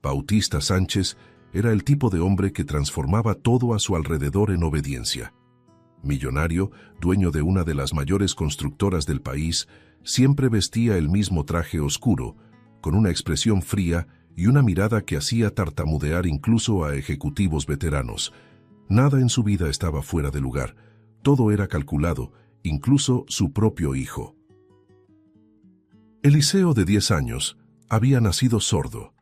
Bautista Sánchez era el tipo de hombre que transformaba todo a su alrededor en obediencia. Millonario, dueño de una de las mayores constructoras del país, siempre vestía el mismo traje oscuro, con una expresión fría y una mirada que hacía tartamudear incluso a ejecutivos veteranos. Nada en su vida estaba fuera de lugar, todo era calculado, incluso su propio hijo. Eliseo, de 10 años, había nacido sordo,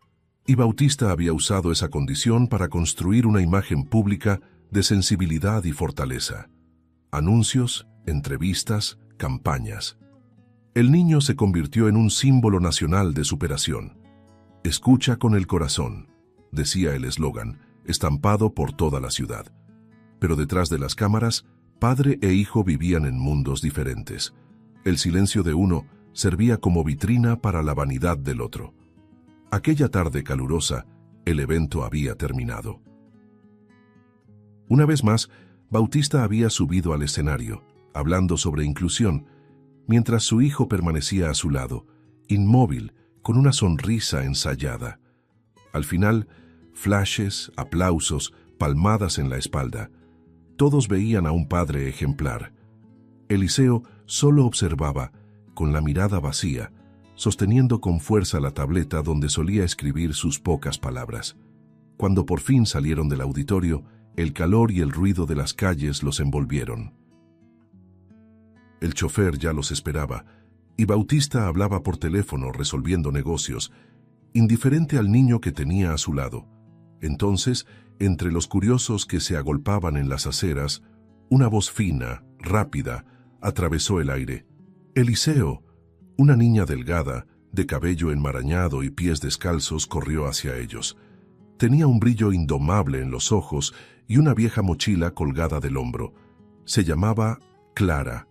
y Bautista había usado esa condición para construir una imagen pública de sensibilidad y fortaleza. Anuncios, entrevistas, campañas. El niño se convirtió en un símbolo nacional de superación. «Escucha con el corazón», decía el eslogan, estampado por toda la ciudad. Pero detrás de las cámaras, padre e hijo vivían en mundos diferentes. El silencio de uno servía como vitrina para la vanidad del otro. Aquella tarde calurosa, el evento había terminado. Una vez más, Bautista había subido al escenario, hablando sobre inclusión, mientras su hijo permanecía a su lado, inmóvil, con una sonrisa ensayada. Al final, flashes, aplausos, palmadas en la espalda. Todos veían a un padre ejemplar. Eliseo solo observaba, con la mirada vacía, sosteniendo con fuerza la tableta donde solía escribir sus pocas palabras. Cuando por fin salieron del auditorio, el calor y el ruido de las calles los envolvieron. El chofer ya los esperaba, y Bautista hablaba por teléfono resolviendo negocios, indiferente al niño que tenía a su lado. Entonces, entre los curiosos que se agolpaban en las aceras, una voz fina, rápida, atravesó el aire. «Eliseo». Una niña delgada, de cabello enmarañado y pies descalzos, corrió hacia ellos. Tenía un brillo indomable en los ojos y una vieja mochila colgada del hombro. Se llamaba Clara.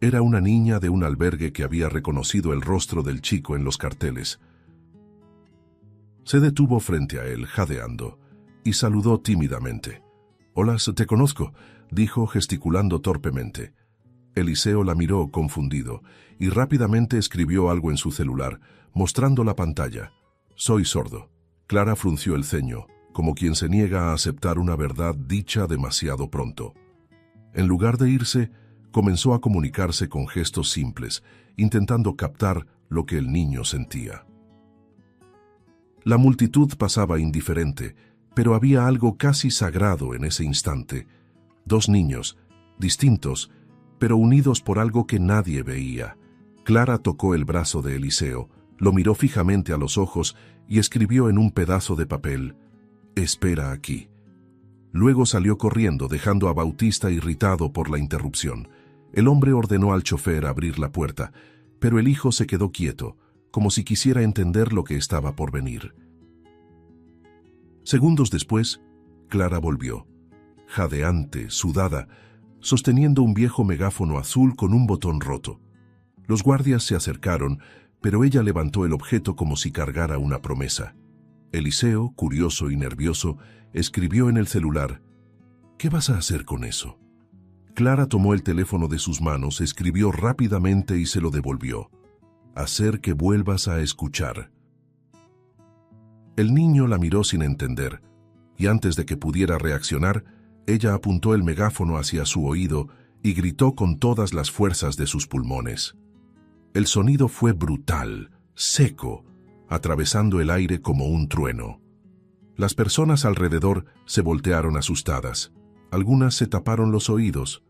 Era una niña de un albergue que había reconocido el rostro del chico en los carteles. Se detuvo frente a él, jadeando, y saludó tímidamente. «Hola, te conozco», dijo gesticulando torpemente. Eliseo la miró confundido y rápidamente escribió algo en su celular, mostrando la pantalla. «Soy sordo». Clara frunció el ceño, como quien se niega a aceptar una verdad dicha demasiado pronto. En lugar de irse, comenzó a comunicarse con gestos simples, intentando captar lo que el niño sentía. La multitud pasaba indiferente, pero había algo casi sagrado en ese instante. Dos niños, distintos, pero unidos por algo que nadie veía. Clara tocó el brazo de Eliseo, lo miró fijamente a los ojos y escribió en un pedazo de papel: «Espera aquí». Luego salió corriendo, dejando a Bautista irritado por la interrupción. El hombre ordenó al chofer abrir la puerta, pero el hijo se quedó quieto, como si quisiera entender lo que estaba por venir. Segundos después, Clara volvió, jadeante, sudada, sosteniendo un viejo megáfono azul con un botón roto. Los guardias se acercaron, pero ella levantó el objeto como si cargara una promesa. Eliseo, curioso y nervioso, escribió en el celular: «¿Qué vas a hacer con eso?». Clara tomó el teléfono de sus manos, escribió rápidamente y se lo devolvió: «Hacer que vuelvas a escuchar». El niño la miró sin entender, y antes de que pudiera reaccionar, ella apuntó el megáfono hacia su oído y gritó con todas las fuerzas de sus pulmones. El sonido fue brutal, seco, atravesando el aire como un trueno. Las personas alrededor se voltearon asustadas. Algunas se taparon los oídos,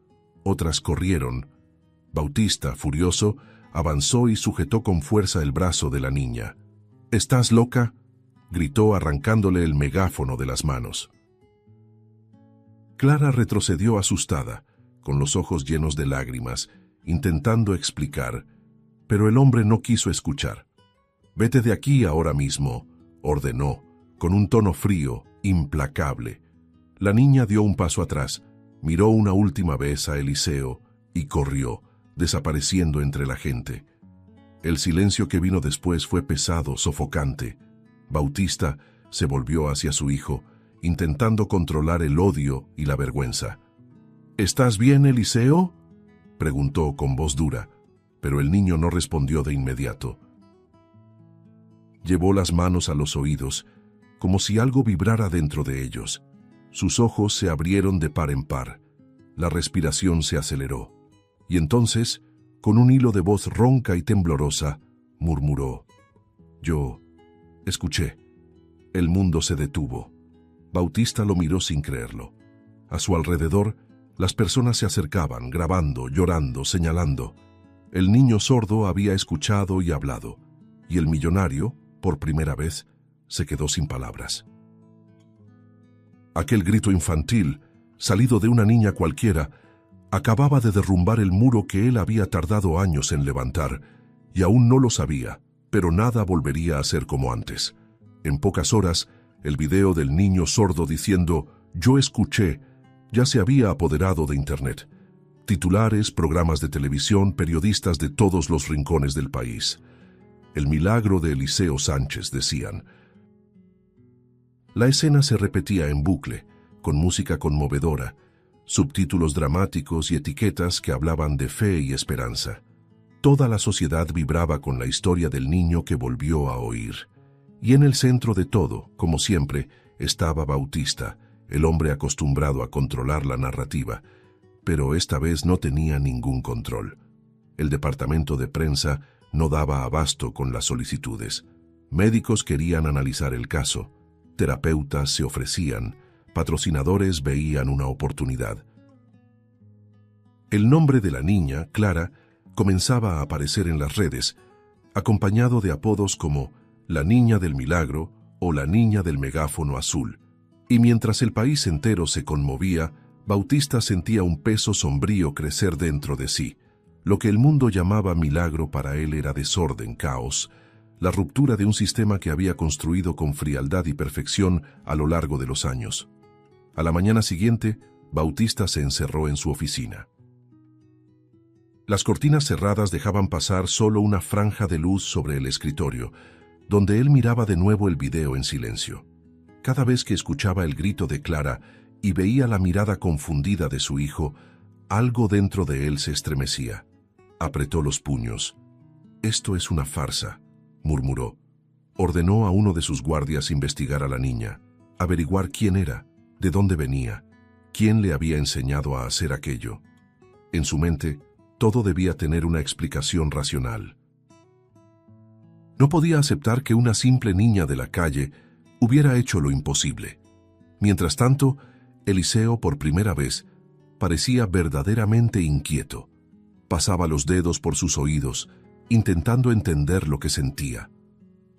otras corrieron. Bautista, furioso, avanzó y sujetó con fuerza el brazo de la niña. «¿Estás loca?», gritó arrancándole el megáfono de las manos. Clara retrocedió asustada, con los ojos llenos de lágrimas, intentando explicar, pero el hombre no quiso escuchar. «Vete de aquí ahora mismo», ordenó, con un tono frío, implacable. La niña dio un paso atrás, miró una última vez a Eliseo y corrió, desapareciendo entre la gente. El silencio que vino después fue pesado, sofocante. Bautista se volvió hacia su hijo, intentando controlar el odio y la vergüenza. «¿Estás bien, Eliseo?», preguntó con voz dura, pero el niño no respondió de inmediato. Llevó las manos a los oídos, como si algo vibrara dentro de ellos. Sus ojos se abrieron de par en par. La respiración se aceleró. Y entonces, con un hilo de voz ronca y temblorosa, murmuró: «Yo escuché». El mundo se detuvo. Bautista lo miró sin creerlo. A su alrededor, las personas se acercaban, grabando, llorando, señalando. El niño sordo había escuchado y hablado, y el millonario, por primera vez, se quedó sin palabras. Aquel grito infantil, salido de una niña cualquiera, acababa de derrumbar el muro que él había tardado años en levantar, y aún no lo sabía, pero nada volvería a ser como antes. En pocas horas, el video del niño sordo diciendo «Yo escuché» ya se había apoderado de Internet. Titulares, programas de televisión, periodistas de todos los rincones del país. El milagro de Eliseo Sánchez, decían. La escena se repetía en bucle, con música conmovedora, subtítulos dramáticos y etiquetas que hablaban de fe y esperanza. Toda la sociedad vibraba con la historia del niño que volvió a oír. Y en el centro de todo, como siempre, estaba Bautista, el hombre acostumbrado a controlar la narrativa, pero esta vez no tenía ningún control. El departamento de prensa no daba abasto con las solicitudes. Médicos querían analizar el caso, terapeutas se ofrecían, patrocinadores veían una oportunidad. El nombre de la niña, Clara, comenzaba a aparecer en las redes, acompañado de apodos como la niña del milagro o la niña del megáfono azul. Y mientras el país entero se conmovía, Bautista sentía un peso sombrío crecer dentro de sí. Lo que el mundo llamaba milagro para él era desorden, caos, la ruptura de un sistema que había construido con frialdad y perfección a lo largo de los años. A la mañana siguiente, Bautista se encerró en su oficina. Las cortinas cerradas dejaban pasar solo una franja de luz sobre el escritorio, donde él miraba de nuevo el video en silencio. Cada vez que escuchaba el grito de Clara y veía la mirada confundida de su hijo, algo dentro de él se estremecía. Apretó los puños. «Esto es una farsa», murmuró. Ordenó a uno de sus guardias investigar a la niña, averiguar quién era, de dónde venía, quién le había enseñado a hacer aquello. En su mente, todo debía tener una explicación racional. No podía aceptar que una simple niña de la calle hubiera hecho lo imposible. Mientras tanto, Eliseo, por primera vez, parecía verdaderamente inquieto. Pasaba los dedos por sus oídos, intentando entender lo que sentía.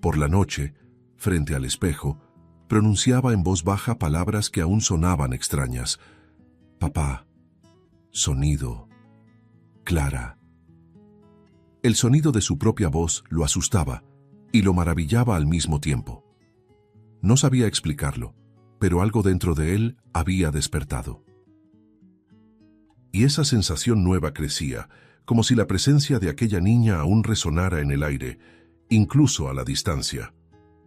Por la noche, frente al espejo, pronunciaba en voz baja palabras que aún sonaban extrañas. Papá, sonido, Clara. El sonido de su propia voz lo asustaba y lo maravillaba al mismo tiempo. No sabía explicarlo, pero algo dentro de él había despertado. Y esa sensación nueva crecía, como si la presencia de aquella niña aún resonara en el aire, incluso a la distancia.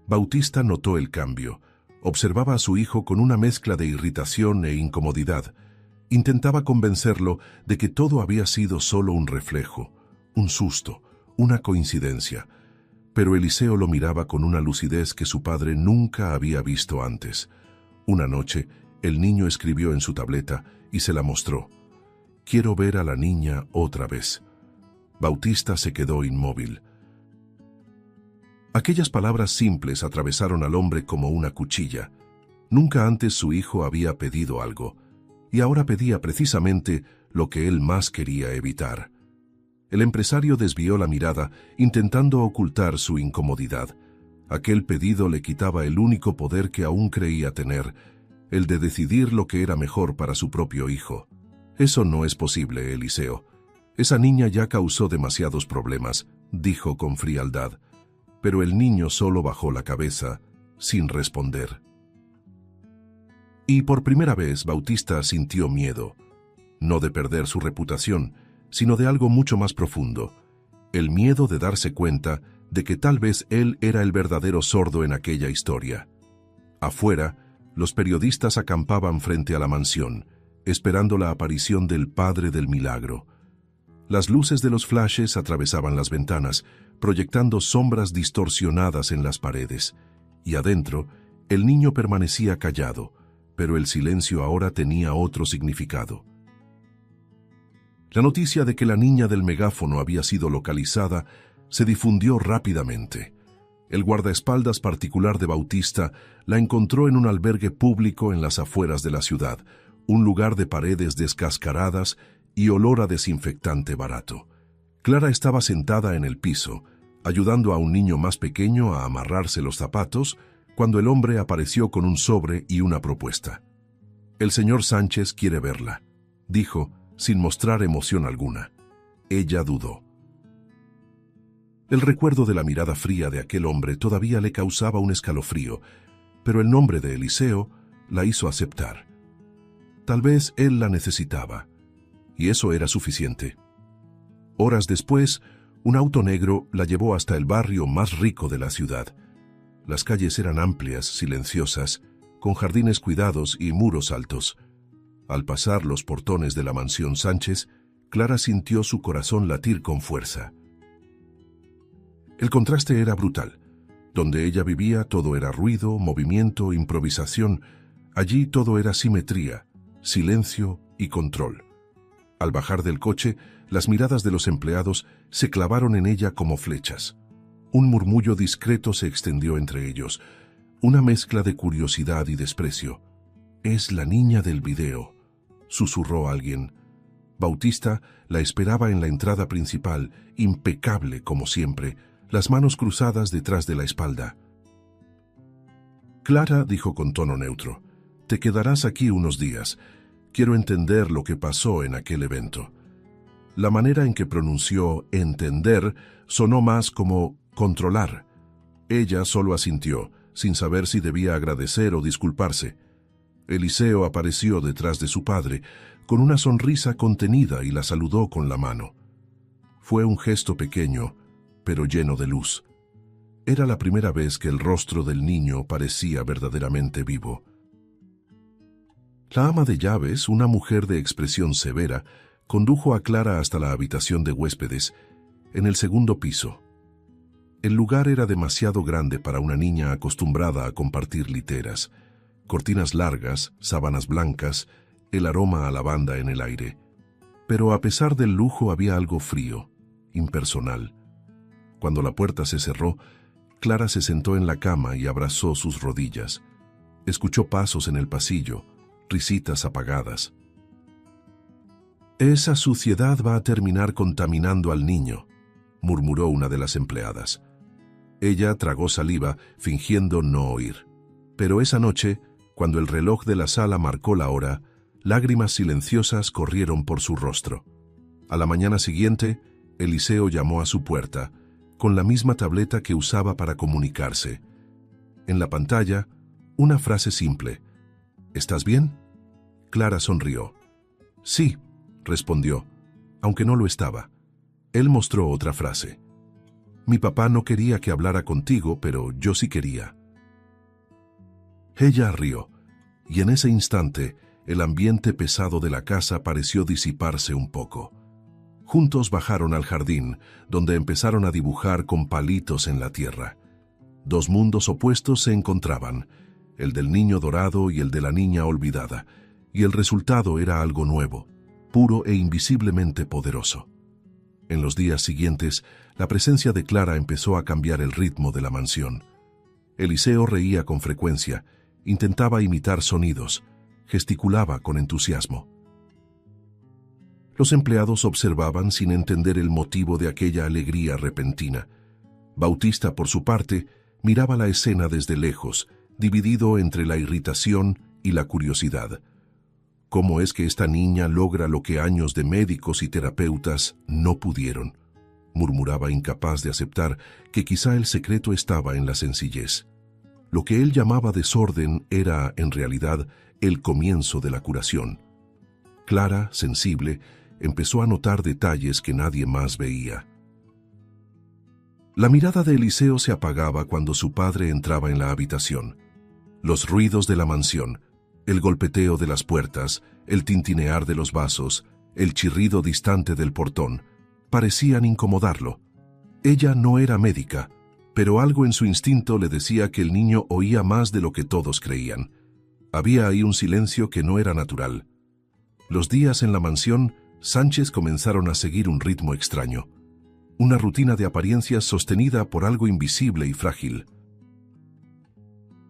Bautista notó el cambio. Observaba a su hijo con una mezcla de irritación e incomodidad. Intentaba convencerlo de que todo había sido solo un reflejo, un susto, una coincidencia. Pero Eliseo lo miraba con una lucidez que su padre nunca había visto antes. Una noche, el niño escribió en su tableta y se la mostró. «Quiero ver a la niña otra vez». Bautista se quedó inmóvil. Aquellas palabras simples atravesaron al hombre como una cuchilla. Nunca antes su hijo había pedido algo, y ahora pedía precisamente lo que él más quería evitar. El empresario desvió la mirada, intentando ocultar su incomodidad. Aquel pedido le quitaba el único poder que aún creía tener, el de decidir lo que era mejor para su propio hijo. «Eso no es posible, Eliseo. Esa niña ya causó demasiados problemas», dijo con frialdad. Pero el niño solo bajó la cabeza, sin responder. Y por primera vez Bautista sintió miedo, no de perder su reputación, sino de algo mucho más profundo, el miedo de darse cuenta de que tal vez él era el verdadero sordo en aquella historia. Afuera, los periodistas acampaban frente a la mansión, esperando la aparición del padre del milagro. Las luces de los flashes atravesaban las ventanas, proyectando sombras distorsionadas en las paredes, y adentro, El niño permanecía callado, pero el silencio ahora tenía otro significado. La noticia de que la niña del megáfono había sido localizada se difundió rápidamente. El guardaespaldas particular de Bautista la encontró en un albergue público en las afueras de la ciudad, un lugar de paredes descascaradas y olor a desinfectante barato. Clara estaba sentada en el piso, ayudando a un niño más pequeño a amarrarse los zapatos, cuando el hombre apareció con un sobre y una propuesta. «El señor Sánchez quiere verla», dijo, sin mostrar emoción alguna. Ella dudó. El recuerdo de la mirada fría de aquel hombre todavía le causaba un escalofrío, pero el nombre de Eliseo la hizo aceptar. Tal vez él la necesitaba, y eso era suficiente. Horas después, un auto negro la llevó hasta el barrio más rico de la ciudad. Las calles eran amplias, silenciosas, con jardines cuidados y muros altos. Al pasar los portones de la mansión Sánchez, Clara sintió su corazón latir con fuerza. El contraste era brutal. Donde ella vivía todo era ruido, movimiento, improvisación. Allí todo era simetría, silencio y control. Al bajar del coche, las miradas de los empleados se clavaron en ella como flechas. Un murmullo discreto se extendió entre ellos, una mezcla de curiosidad y desprecio. «Es la niña del video», susurró alguien. Bautista la esperaba en la entrada principal, impecable como siempre, las manos cruzadas detrás de la espalda. «Clara», dijo con tono neutro, «te quedarás aquí unos días. Quiero entender lo que pasó en aquel evento». La manera en que pronunció «entender» sonó más como «controlar». Ella solo asintió, sin saber si debía agradecer o disculparse. Eliseo apareció detrás de su padre, con una sonrisa contenida, y la saludó con la mano. Fue un gesto pequeño, pero lleno de luz. Era la primera vez que el rostro del niño parecía verdaderamente vivo. La ama de llaves, una mujer de expresión severa, condujo a Clara hasta la habitación de huéspedes, en el segundo piso. El lugar era demasiado grande para una niña acostumbrada a compartir literas. Cortinas largas, sábanas blancas, el aroma a lavanda en el aire. Pero a pesar del lujo había algo frío, impersonal. Cuando la puerta se cerró, Clara se sentó en la cama y abrazó sus rodillas. Escuchó pasos en el pasillo, risitas apagadas. «Esa suciedad va a terminar contaminando al niño», murmuró una de las empleadas. Ella tragó saliva, fingiendo no oír. Pero esa noche, cuando el reloj de la sala marcó la hora, lágrimas silenciosas corrieron por su rostro. A la mañana siguiente, Eliseo llamó a su puerta, con la misma tableta que usaba para comunicarse. En la pantalla, una frase simple: «¿Estás bien?». Clara sonrió. «Sí», respondió, aunque no lo estaba. Él mostró otra frase: «Mi papá no quería que hablara contigo, pero yo sí quería». Ella rió, y en ese instante el ambiente pesado de la casa pareció disiparse un poco. Juntos bajaron al jardín, donde empezaron a dibujar con palitos en la tierra. Dos mundos opuestos se encontraban, el del niño dorado y el de la niña olvidada, y el resultado era algo nuevo, puro e invisiblemente poderoso. En los días siguientes, la presencia de Clara empezó a cambiar el ritmo de la mansión. Eliseo reía con frecuencia, intentaba imitar sonidos, gesticulaba con entusiasmo. Los empleados observaban sin entender el motivo de aquella alegría repentina. Bautista, por su parte, miraba la escena desde lejos, dividido entre la irritación y la curiosidad. ¿Cómo es que esta niña logra lo que años de médicos y terapeutas no pudieron?, murmuraba, incapaz de aceptar que quizá el secreto estaba en la sencillez. Lo que él llamaba desorden era, en realidad, el comienzo de la curación. Clara, sensible, empezó a notar detalles que nadie más veía. La mirada de Eliseo se apagaba cuando su padre entraba en la habitación. Los ruidos de la mansión, el golpeteo de las puertas, el tintinear de los vasos, el chirrido distante del portón, parecían incomodarlo. Ella no era médica, pero algo en su instinto le decía que el niño oía más de lo que todos creían. Había ahí un silencio que no era natural. Los días en la mansión Sánchez comenzaron a seguir un ritmo extraño, una rutina de apariencias sostenida por algo invisible y frágil.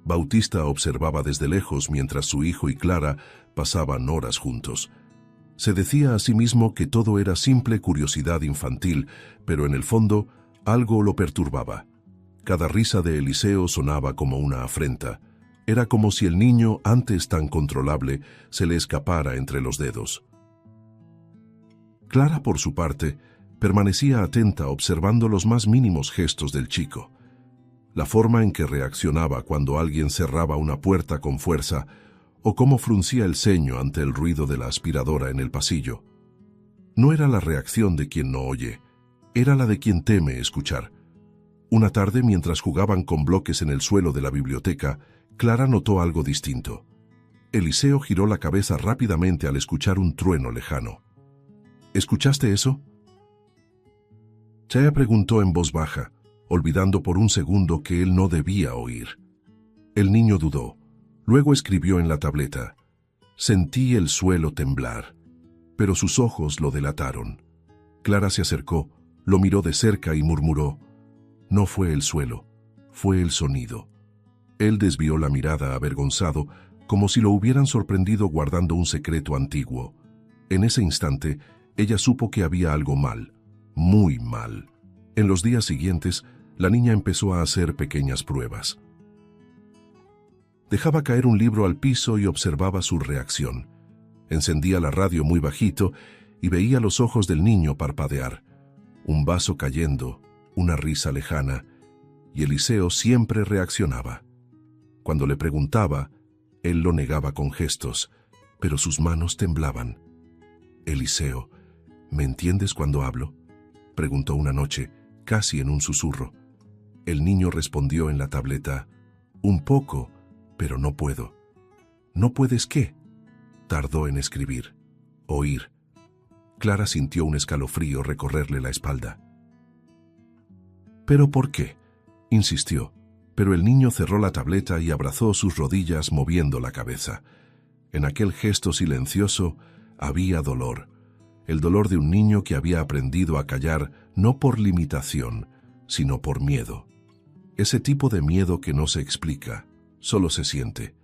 Bautista observaba desde lejos mientras su hijo y Clara pasaban horas juntos. Se decía a sí mismo que todo era simple curiosidad infantil, pero en el fondo algo lo perturbaba. Cada risa de Eliseo sonaba como una afrenta. Era como si el niño, antes tan controlable, se le escapara entre los dedos. Clara, por su parte, permanecía atenta observando los más mínimos gestos del chico. La forma en que reaccionaba cuando alguien cerraba una puerta con fuerza o cómo fruncía el ceño ante el ruido de la aspiradora en el pasillo. No era la reacción de quien no oye, era la de quien teme escuchar. Una tarde, mientras jugaban con bloques en el suelo de la biblioteca, Clara notó algo distinto. Eliseo giró la cabeza rápidamente al escuchar un trueno lejano. ¿Escuchaste eso? Chaya preguntó en voz baja, olvidando por un segundo que él no debía oír. El niño dudó. Luego escribió en la tableta: «Sentí el suelo temblar», pero sus ojos lo delataron. Clara se acercó, lo miró de cerca y murmuró: «No fue el suelo, fue el sonido». Él desvió la mirada avergonzado, como si lo hubieran sorprendido guardando un secreto antiguo. En ese instante, ella supo que había algo mal, muy mal. En los días siguientes, la niña empezó a hacer pequeñas pruebas. Dejaba caer un libro al piso y observaba su reacción. Encendía la radio muy bajito y veía los ojos del niño parpadear. Un vaso cayendo, una risa lejana, y Eliseo siempre reaccionaba. Cuando le preguntaba, él lo negaba con gestos, pero sus manos temblaban. «Eliseo, ¿me entiendes cuando hablo?», preguntó una noche, casi en un susurro. El niño respondió en la tableta: «Un poco, pero no puedo». «¿No puedes qué?», tardó en escribir. «Oír». Clara sintió un escalofrío recorrerle la espalda. «¿Pero por qué?», insistió, pero el niño cerró la tableta y abrazó sus rodillas moviendo la cabeza. En aquel gesto silencioso había dolor, el dolor de un niño que había aprendido a callar no por limitación, sino por miedo. Ese tipo de miedo que no se explica, solo se siente.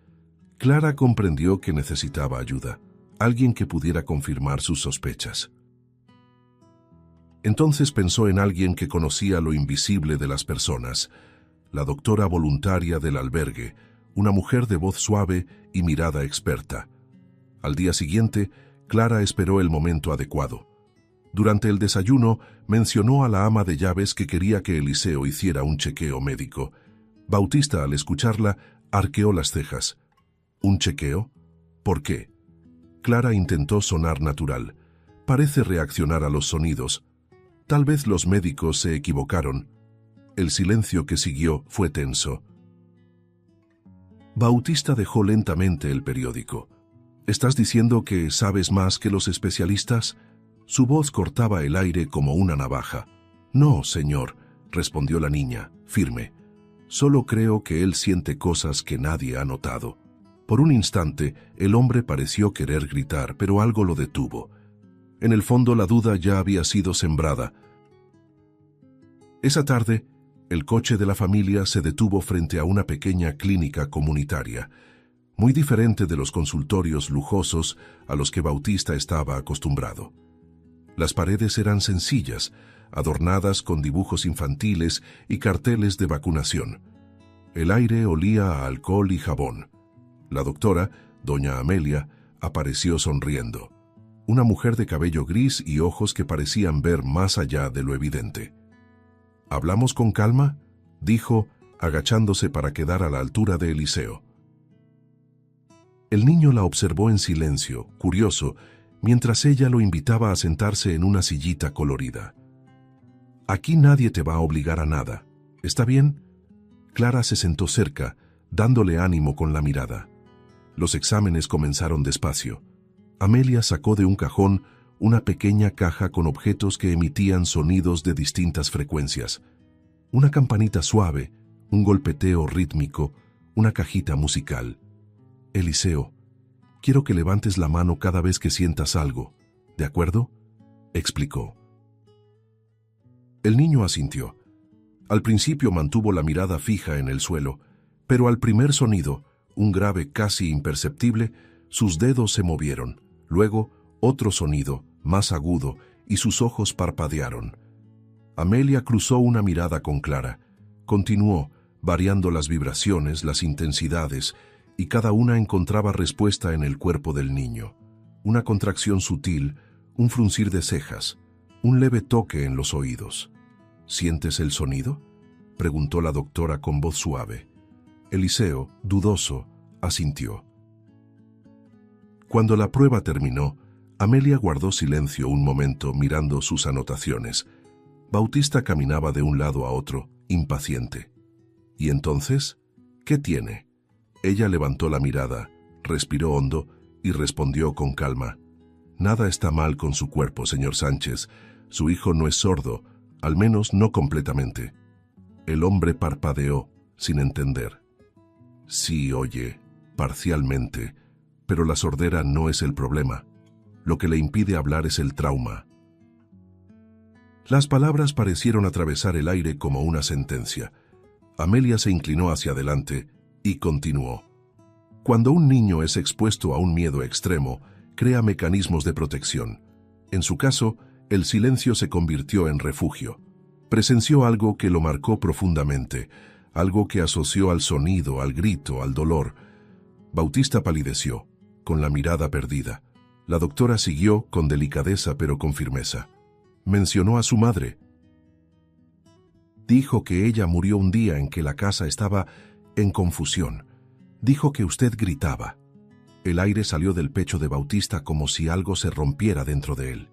Clara comprendió que necesitaba ayuda, alguien que pudiera confirmar sus sospechas. Entonces pensó en alguien que conocía lo invisible de las personas, la doctora voluntaria del albergue, una mujer de voz suave y mirada experta. Al día siguiente, Clara esperó el momento adecuado. Durante el desayuno, mencionó a la ama de llaves que quería que Eliseo hiciera un chequeo médico. Bautista, al escucharla, arqueó las cejas. ¿Un chequeo? ¿Por qué? Clara intentó sonar natural. Parece reaccionar a los sonidos. Tal vez los médicos se equivocaron. El silencio que siguió fue tenso. Bautista dejó lentamente el periódico. ¿Estás diciendo que sabes más que los especialistas? Su voz cortaba el aire como una navaja. No, señor, respondió la niña, firme. Solo creo que él siente cosas que nadie ha notado. Por un instante, el hombre pareció querer gritar, pero algo lo detuvo. En el fondo, la duda ya había sido sembrada. Esa tarde, el coche de la familia se detuvo frente a una pequeña clínica comunitaria, muy diferente de los consultorios lujosos a los que Bautista estaba acostumbrado. Las paredes eran sencillas, adornadas con dibujos infantiles y carteles de vacunación. El aire olía a alcohol y jabón. La doctora, doña Amelia, apareció sonriendo. Una mujer de cabello gris y ojos que parecían ver más allá de lo evidente. «¿Hablamos con calma?», dijo, agachándose para quedar a la altura de Eliseo. El niño la observó en silencio, curioso, mientras ella lo invitaba a sentarse en una sillita colorida. «Aquí nadie te va a obligar a nada. ¿Está bien?». Clara se sentó cerca, dándole ánimo con la mirada. Los exámenes comenzaron despacio. Amelia sacó de un cajón una pequeña caja con objetos que emitían sonidos de distintas frecuencias. Una campanita suave, un golpeteo rítmico, una cajita musical. Eliseo, quiero que levantes la mano cada vez que sientas algo, ¿de acuerdo?, explicó. El niño asintió. Al principio mantuvo la mirada fija en el suelo, pero al primer sonido, un grave casi imperceptible, sus dedos se movieron. Luego, otro sonido, más agudo, y sus ojos parpadearon. Amelia cruzó una mirada con Clara. Continuó, variando las vibraciones, las intensidades, y cada una encontraba respuesta en el cuerpo del niño. Una contracción sutil, un fruncir de cejas, un leve toque en los oídos. ¿Sientes el sonido?, preguntó la doctora con voz suave. Eliseo, dudoso, asintió. Cuando la prueba terminó, Amelia guardó silencio un momento mirando sus anotaciones. Bautista caminaba de un lado a otro, impaciente. ¿Y entonces? ¿Qué tiene? Ella levantó la mirada, respiró hondo y respondió con calma. Nada está mal con su cuerpo, señor Sánchez. Su hijo no es sordo, al menos no completamente. El hombre parpadeó, sin entender. Sí, oye, parcialmente, pero la sordera no es el problema. Lo que le impide hablar es el trauma. Las palabras parecieron atravesar el aire como una sentencia. Amelia se inclinó hacia adelante y continuó. Cuando un niño es expuesto a un miedo extremo, crea mecanismos de protección. En su caso, el silencio se convirtió en refugio. Presenció algo que lo marcó profundamente, algo que asoció al sonido, al grito, al dolor. Bautista palideció, con la mirada perdida. La doctora siguió con delicadeza pero con firmeza. Mencionó a su madre. Dijo que ella murió un día en que la casa estaba en confusión. Dijo que usted gritaba. El aire salió del pecho de Bautista como si algo se rompiera dentro de él.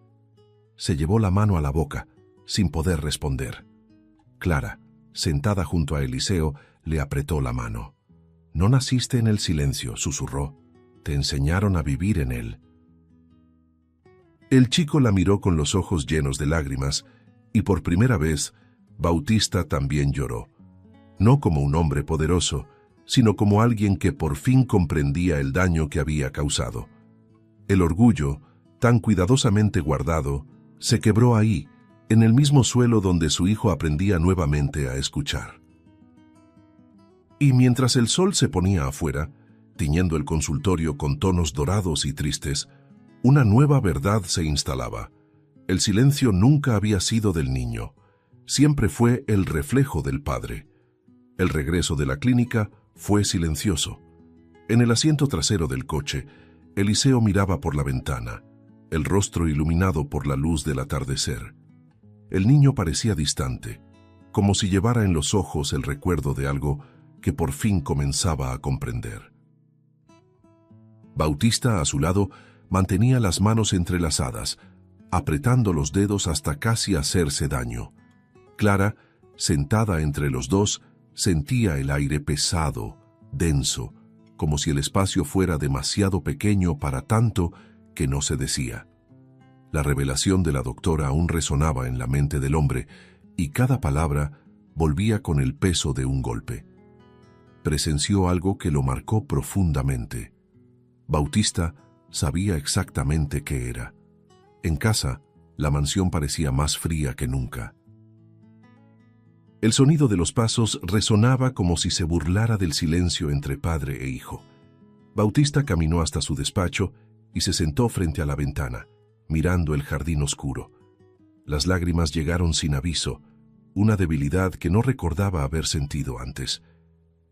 Se llevó la mano a la boca, sin poder responder. Clara, sentada junto a Eliseo, le apretó la mano. No naciste en el silencio, susurró. Te enseñaron a vivir en él. El chico la miró con los ojos llenos de lágrimas, y por primera vez, Bautista también lloró. No como un hombre poderoso, sino como alguien que por fin comprendía el daño que había causado. El orgullo, tan cuidadosamente guardado, se quebró ahí, en el mismo suelo donde su hijo aprendía nuevamente a escuchar. Y mientras el sol se ponía afuera, tiñendo el consultorio con tonos dorados y tristes, una nueva verdad se instalaba. El silencio nunca había sido del niño, siempre fue el reflejo del padre. El regreso de la clínica fue silencioso. En el asiento trasero del coche, Eliseo miraba por la ventana, el rostro iluminado por la luz del atardecer. El niño parecía distante, como si llevara en los ojos el recuerdo de algo que por fin comenzaba a comprender. Bautista, a su lado, mantenía las manos entrelazadas, apretando los dedos hasta casi hacerse daño. Clara, sentada entre los dos, sentía el aire pesado, denso, como si el espacio fuera demasiado pequeño para tanto que no se decía. La revelación de la doctora aún resonaba en la mente del hombre, y cada palabra volvía con el peso de un golpe. Presenció algo que lo marcó profundamente. Bautista sabía exactamente qué era. En casa, la mansión parecía más fría que nunca. El sonido de los pasos resonaba como si se burlara del silencio entre padre e hijo. Bautista caminó hasta su despacho y se sentó frente a la ventana, mirando el jardín oscuro. Las lágrimas llegaron sin aviso, una debilidad que no recordaba haber sentido antes.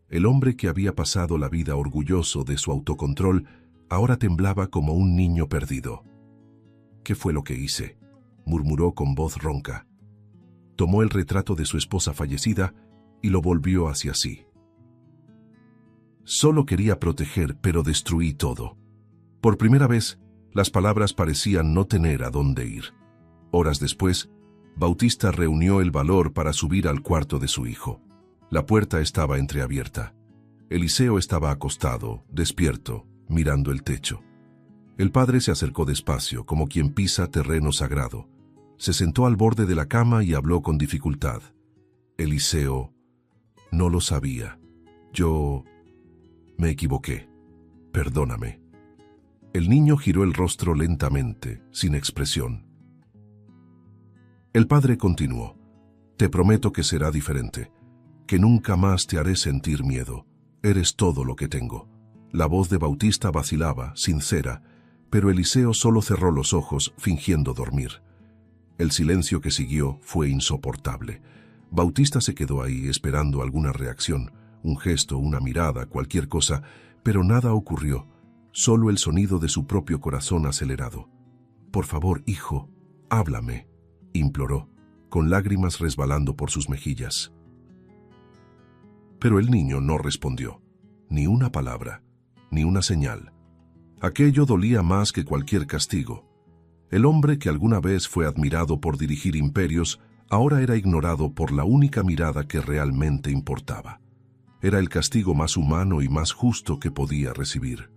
El hombre que había pasado la vida orgulloso de su autocontrol ahora temblaba como un niño perdido. «¿Qué fue lo que hice?», murmuró con voz ronca. Tomó el retrato de su esposa fallecida y lo volvió hacia sí. Solo quería proteger, pero destruí todo. Por primera vez, las palabras parecían no tener a dónde ir. Horas después, Bautista reunió el valor para subir al cuarto de su hijo. La puerta estaba entreabierta. Eliseo estaba acostado, despierto, mirando el techo. El padre se acercó despacio, como quien pisa terreno sagrado. Se sentó al borde de la cama y habló con dificultad. Eliseo, no lo sabía. Yo me equivoqué. Perdóname. El niño giró el rostro lentamente, sin expresión. El padre continuó. Te prometo que será diferente, que nunca más te haré sentir miedo. Eres todo lo que tengo. La voz de Bautista vacilaba, sincera, pero Eliseo solo cerró los ojos, fingiendo dormir. El silencio que siguió fue insoportable. Bautista se quedó ahí esperando alguna reacción, un gesto, una mirada, cualquier cosa, pero nada ocurrió, solo el sonido de su propio corazón acelerado. Por favor, hijo, háblame, imploró, con lágrimas resbalando por sus mejillas. Pero el niño no respondió, ni una palabra, ni una señal. Aquello dolía más que cualquier castigo. El hombre que alguna vez fue admirado por dirigir imperios, ahora era ignorado por la única mirada que realmente importaba. Era el castigo más humano y más justo que podía recibir.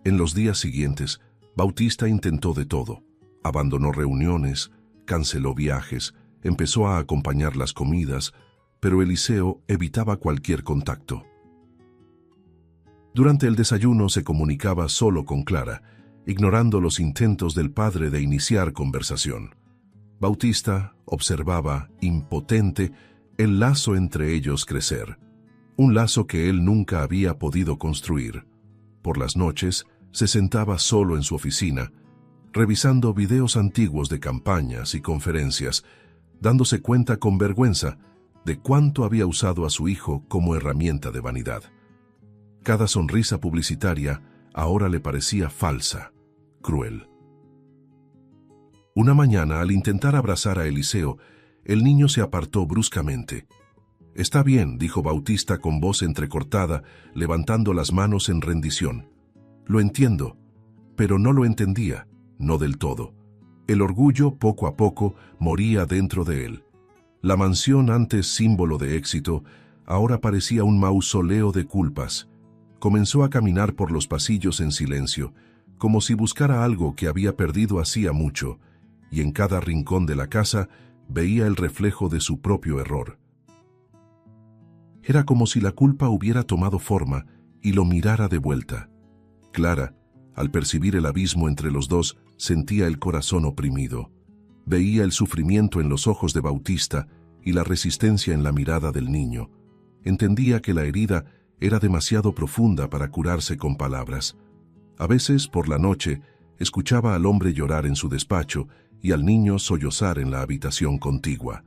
En los días siguientes, Bautista intentó de todo. Abandonó reuniones, canceló viajes, empezó a acompañar las comidas, pero Eliseo evitaba cualquier contacto. Durante el desayuno se comunicaba solo con Clara, ignorando los intentos del padre de iniciar conversación. Bautista observaba, impotente, el lazo entre ellos crecer, un lazo que él nunca había podido construir. Por las noches se sentaba solo en su oficina, revisando videos antiguos de campañas y conferencias, dándose cuenta con vergüenza de cuánto había usado a su hijo como herramienta de vanidad. Cada sonrisa publicitaria ahora le parecía falsa, cruel. Una mañana, al intentar abrazar a Eliseo, el niño se apartó bruscamente. «Está bien», dijo Bautista con voz entrecortada, levantando las manos en rendición. «Lo entiendo, pero no lo entendía, no del todo». El orgullo, poco a poco, moría dentro de él. La mansión, antes símbolo de éxito, ahora parecía un mausoleo de culpas. Comenzó a caminar por los pasillos en silencio, como si buscara algo que había perdido hacía mucho, y en cada rincón de la casa veía el reflejo de su propio error. Era como si la culpa hubiera tomado forma y lo mirara de vuelta. Clara, al percibir el abismo entre los dos, sentía el corazón oprimido. Veía el sufrimiento en los ojos de Bautista y la resistencia en la mirada del niño. Entendía que la herida era demasiado profunda para curarse con palabras. A veces, por la noche, escuchaba al hombre llorar en su despacho y al niño sollozar en la habitación contigua.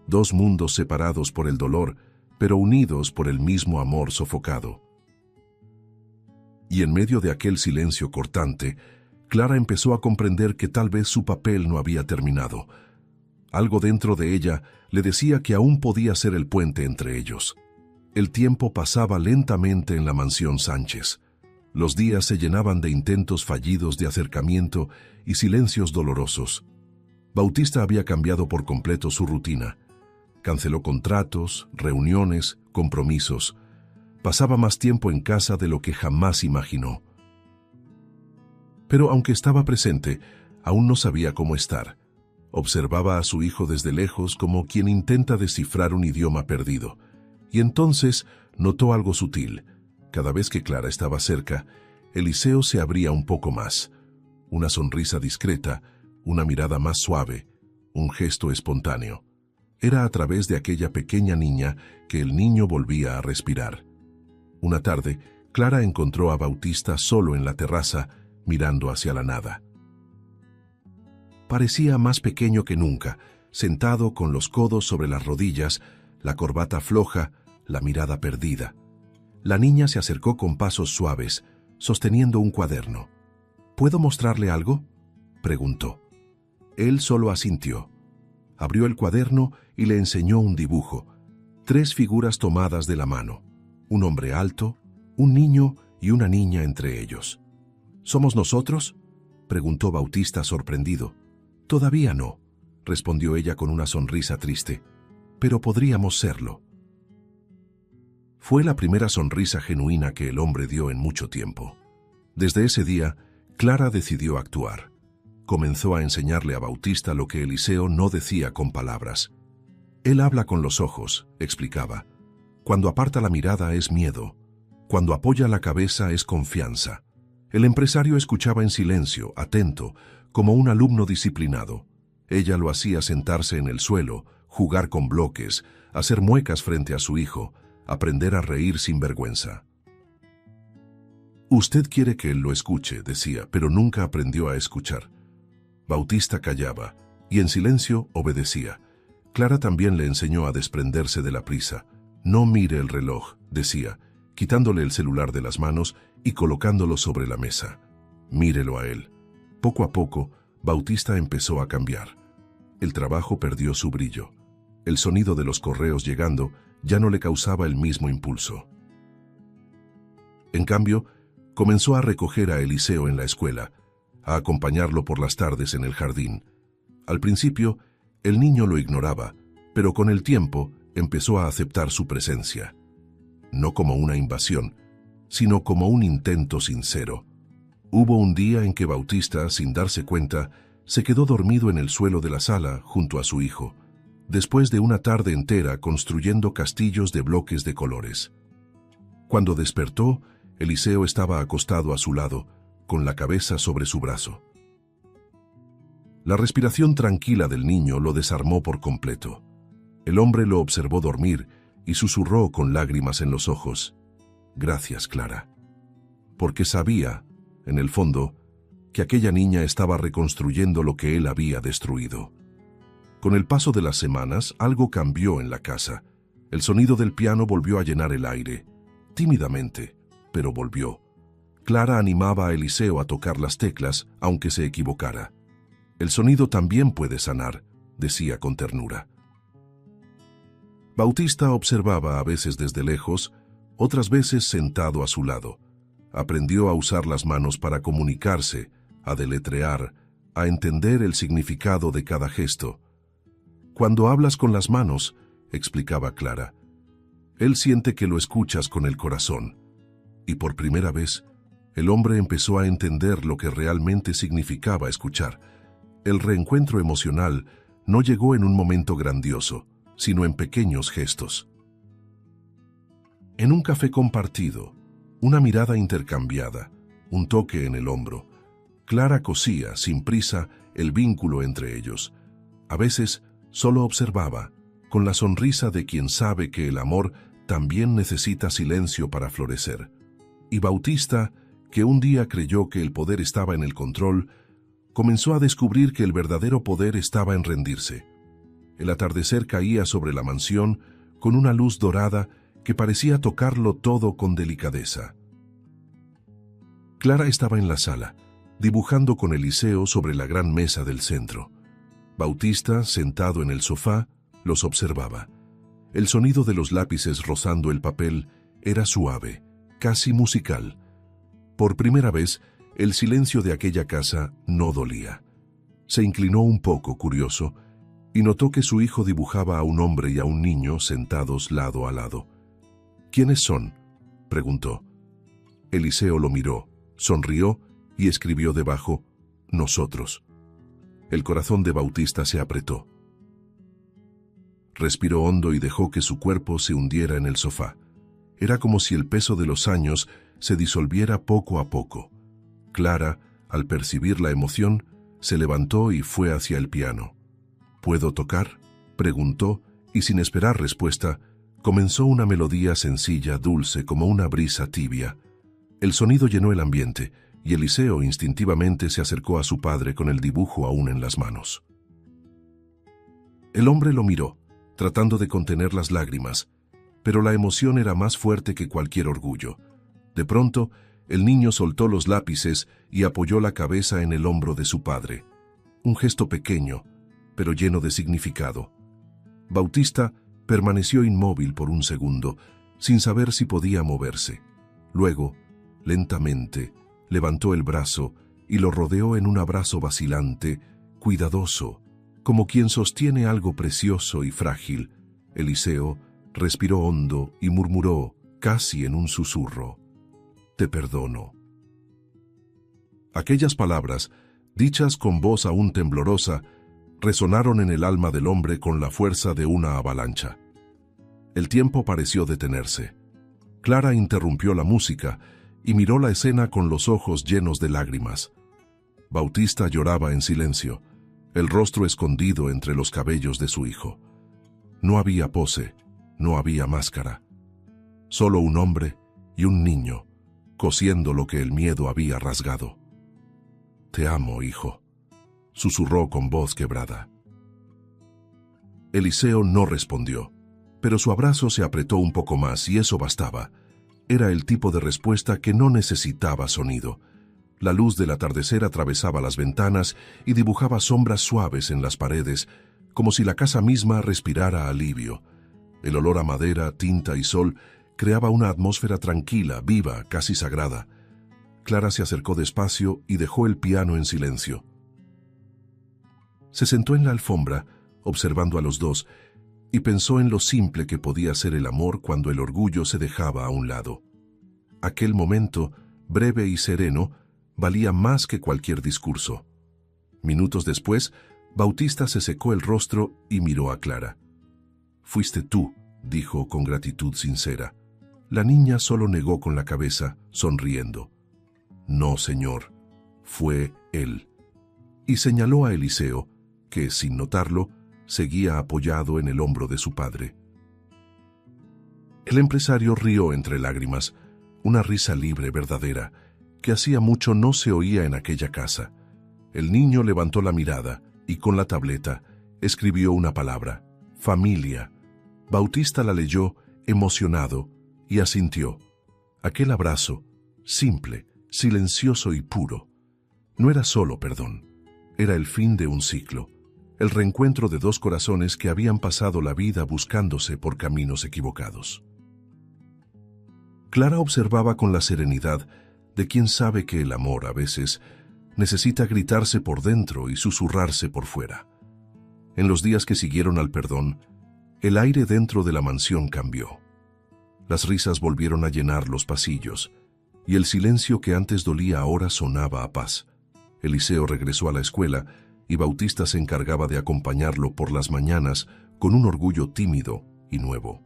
Dos mundos separados por el dolor, pero unidos por el mismo amor sofocado. Y en medio de aquel silencio cortante, Clara empezó a comprender que tal vez su papel no había terminado. Algo dentro de ella le decía que aún podía ser el puente entre ellos. El tiempo pasaba lentamente en la mansión Sánchez. Los días se llenaban de intentos fallidos de acercamiento y silencios dolorosos. Bautista había cambiado por completo su rutina. Canceló contratos, reuniones, compromisos. Pasaba más tiempo en casa de lo que jamás imaginó. Pero aunque estaba presente, aún no sabía cómo estar. Observaba a su hijo desde lejos como quien intenta descifrar un idioma perdido. Y entonces notó algo sutil. Cada vez que Clara estaba cerca, Eliseo se abría un poco más. Una sonrisa discreta, una mirada más suave, un gesto espontáneo. Era a través de aquella pequeña niña que el niño volvía a respirar. Una tarde, Clara encontró a Bautista solo en la terraza, mirando hacia la nada. Parecía más pequeño que nunca, sentado con los codos sobre las rodillas, la corbata floja, la mirada perdida. La niña se acercó con pasos suaves, sosteniendo un cuaderno. «¿Puedo mostrarle algo?», preguntó. Él solo asintió. Abrió el cuaderno y le enseñó un dibujo. 3 figuras tomadas de la mano. Un hombre alto, un niño y una niña entre ellos. «¿Somos nosotros?», preguntó Bautista sorprendido. «Todavía no», respondió ella con una sonrisa triste. «Pero podríamos serlo». Fue la primera sonrisa genuina que el hombre dio en mucho tiempo. Desde ese día, Clara decidió actuar. Comenzó a enseñarle a Bautista lo que Eliseo no decía con palabras. Él habla con los ojos, explicaba. Cuando aparta la mirada es miedo. Cuando apoya la cabeza es confianza. El empresario escuchaba en silencio, atento, como un alumno disciplinado. Ella lo hacía sentarse en el suelo, jugar con bloques, hacer muecas frente a su hijo, aprender a reír sin vergüenza. Usted quiere que él lo escuche, decía, pero nunca aprendió a escuchar. Bautista callaba, y en silencio obedecía. Clara también le enseñó a desprenderse de la prisa. No mire el reloj, decía, quitándole el celular de las manos y colocándolo sobre la mesa. Mírelo a él. Poco a poco, Bautista empezó a cambiar. El trabajo perdió su brillo. El sonido de los correos llegando ya no le causaba el mismo impulso. En cambio, comenzó a recoger a Eliseo en la escuela, a acompañarlo por las tardes en el jardín. Al principio, el niño lo ignoraba, pero con el tiempo empezó a aceptar su presencia. No como una invasión, sino como un intento sincero. Hubo un día en que Bautista, sin darse cuenta, se quedó dormido en el suelo de la sala junto a su hijo, después de una tarde entera construyendo castillos de bloques de colores. Cuando despertó, Eliseo estaba acostado a su lado, con la cabeza sobre su brazo. La respiración tranquila del niño lo desarmó por completo. El hombre lo observó dormir y susurró con lágrimas en los ojos: «Gracias, Clara». Porque sabía, en el fondo, que aquella niña estaba reconstruyendo lo que él había destruido. Con el paso de las semanas, algo cambió en la casa. El sonido del piano volvió a llenar el aire, tímidamente, pero volvió. Clara animaba a Eliseo a tocar las teclas, aunque se equivocara. «El sonido también puede sanar», decía con ternura. Bautista observaba a veces desde lejos, otras veces sentado a su lado. Aprendió a usar las manos para comunicarse, a deletrear, a entender el significado de cada gesto. «Cuando hablas con las manos», explicaba Clara, «él siente que lo escuchas con el corazón». Y por primera vez, el hombre empezó a entender lo que realmente significaba escuchar. El reencuentro emocional no llegó en un momento grandioso, sino en pequeños gestos. En un café compartido, una mirada intercambiada, un toque en el hombro, Clara cosía, sin prisa, el vínculo entre ellos. A veces, solo observaba, con la sonrisa de quien sabe que el amor también necesita silencio para florecer. Y Bautista, que un día creyó que el poder estaba en el control, comenzó a descubrir que el verdadero poder estaba en rendirse. El atardecer caía sobre la mansión con una luz dorada que parecía tocarlo todo con delicadeza. Clara estaba en la sala, dibujando con Eliseo sobre la gran mesa del centro. Bautista, sentado en el sofá, los observaba. El sonido de los lápices rozando el papel era suave, casi musical. Por primera vez, el silencio de aquella casa no dolía. Se inclinó un poco, curioso, y notó que su hijo dibujaba a un hombre y a un niño sentados lado a lado. «¿Quiénes son?», preguntó. Eliseo lo miró, sonrió y escribió debajo: «Nosotros». El corazón de Bautista se apretó. Respiró hondo y dejó que su cuerpo se hundiera en el sofá. Era como si el peso de los años se disolviera poco a poco. Clara, al percibir la emoción, se levantó y fue hacia el piano. «¿Puedo tocar?», preguntó, y sin esperar respuesta, comenzó una melodía sencilla, dulce, como una brisa tibia. El sonido llenó el ambiente, y Eliseo instintivamente se acercó a su padre con el dibujo aún en las manos. El hombre lo miró, tratando de contener las lágrimas, pero la emoción era más fuerte que cualquier orgullo. De pronto, el niño soltó los lápices y apoyó la cabeza en el hombro de su padre. Un gesto pequeño, pero lleno de significado. Bautista permaneció inmóvil por un segundo, sin saber si podía moverse. Luego, lentamente, levantó el brazo y lo rodeó en un abrazo vacilante, cuidadoso, como quien sostiene algo precioso y frágil. Eliseo respiró hondo y murmuró, casi en un susurro: «Te perdono». Aquellas palabras, dichas con voz aún temblorosa, resonaron en el alma del hombre con la fuerza de una avalancha. El tiempo pareció detenerse. Clara interrumpió la música y miró la escena con los ojos llenos de lágrimas. Bautista lloraba en silencio, el rostro escondido entre los cabellos de su hijo. No había pose, no había máscara. Solo un hombre y un niño, cosiendo lo que el miedo había rasgado. «Te amo, hijo», susurró con voz quebrada. Eliseo no respondió, pero su abrazo se apretó un poco más y eso bastaba. Era el tipo de respuesta que no necesitaba sonido. La luz del atardecer atravesaba las ventanas y dibujaba sombras suaves en las paredes, como si la casa misma respirara alivio. El olor a madera, tinta y sol creaba una atmósfera tranquila, viva, casi sagrada. Clara se acercó despacio y dejó el piano en silencio. Se sentó en la alfombra, observando a los dos, y pensó en lo simple que podía ser el amor cuando el orgullo se dejaba a un lado. Aquel momento, breve y sereno, valía más que cualquier discurso. Minutos después, Bautista se secó el rostro y miró a Clara. «Fuiste tú», dijo con gratitud sincera. La niña solo negó con la cabeza, sonriendo. «No, señor, fue él». Y señaló a Eliseo, que, sin notarlo, seguía apoyado en el hombro de su padre. El empresario rió entre lágrimas, una risa libre, verdadera, que hacía mucho no se oía en aquella casa. El niño levantó la mirada y con la tableta escribió una palabra: familia. Bautista la leyó, emocionado, y asintió. Aquel abrazo, simple, silencioso y puro, no era solo perdón, era el fin de un ciclo, el reencuentro de dos corazones que habían pasado la vida buscándose por caminos equivocados. Clara observaba con la serenidad de quien sabe que el amor, a veces, necesita gritarse por dentro y susurrarse por fuera. En los días que siguieron al perdón, el aire dentro de la mansión cambió. Las risas volvieron a llenar los pasillos, y el silencio que antes dolía ahora sonaba a paz. Eliseo regresó a la escuela, y Bautista se encargaba de acompañarlo por las mañanas con un orgullo tímido y nuevo.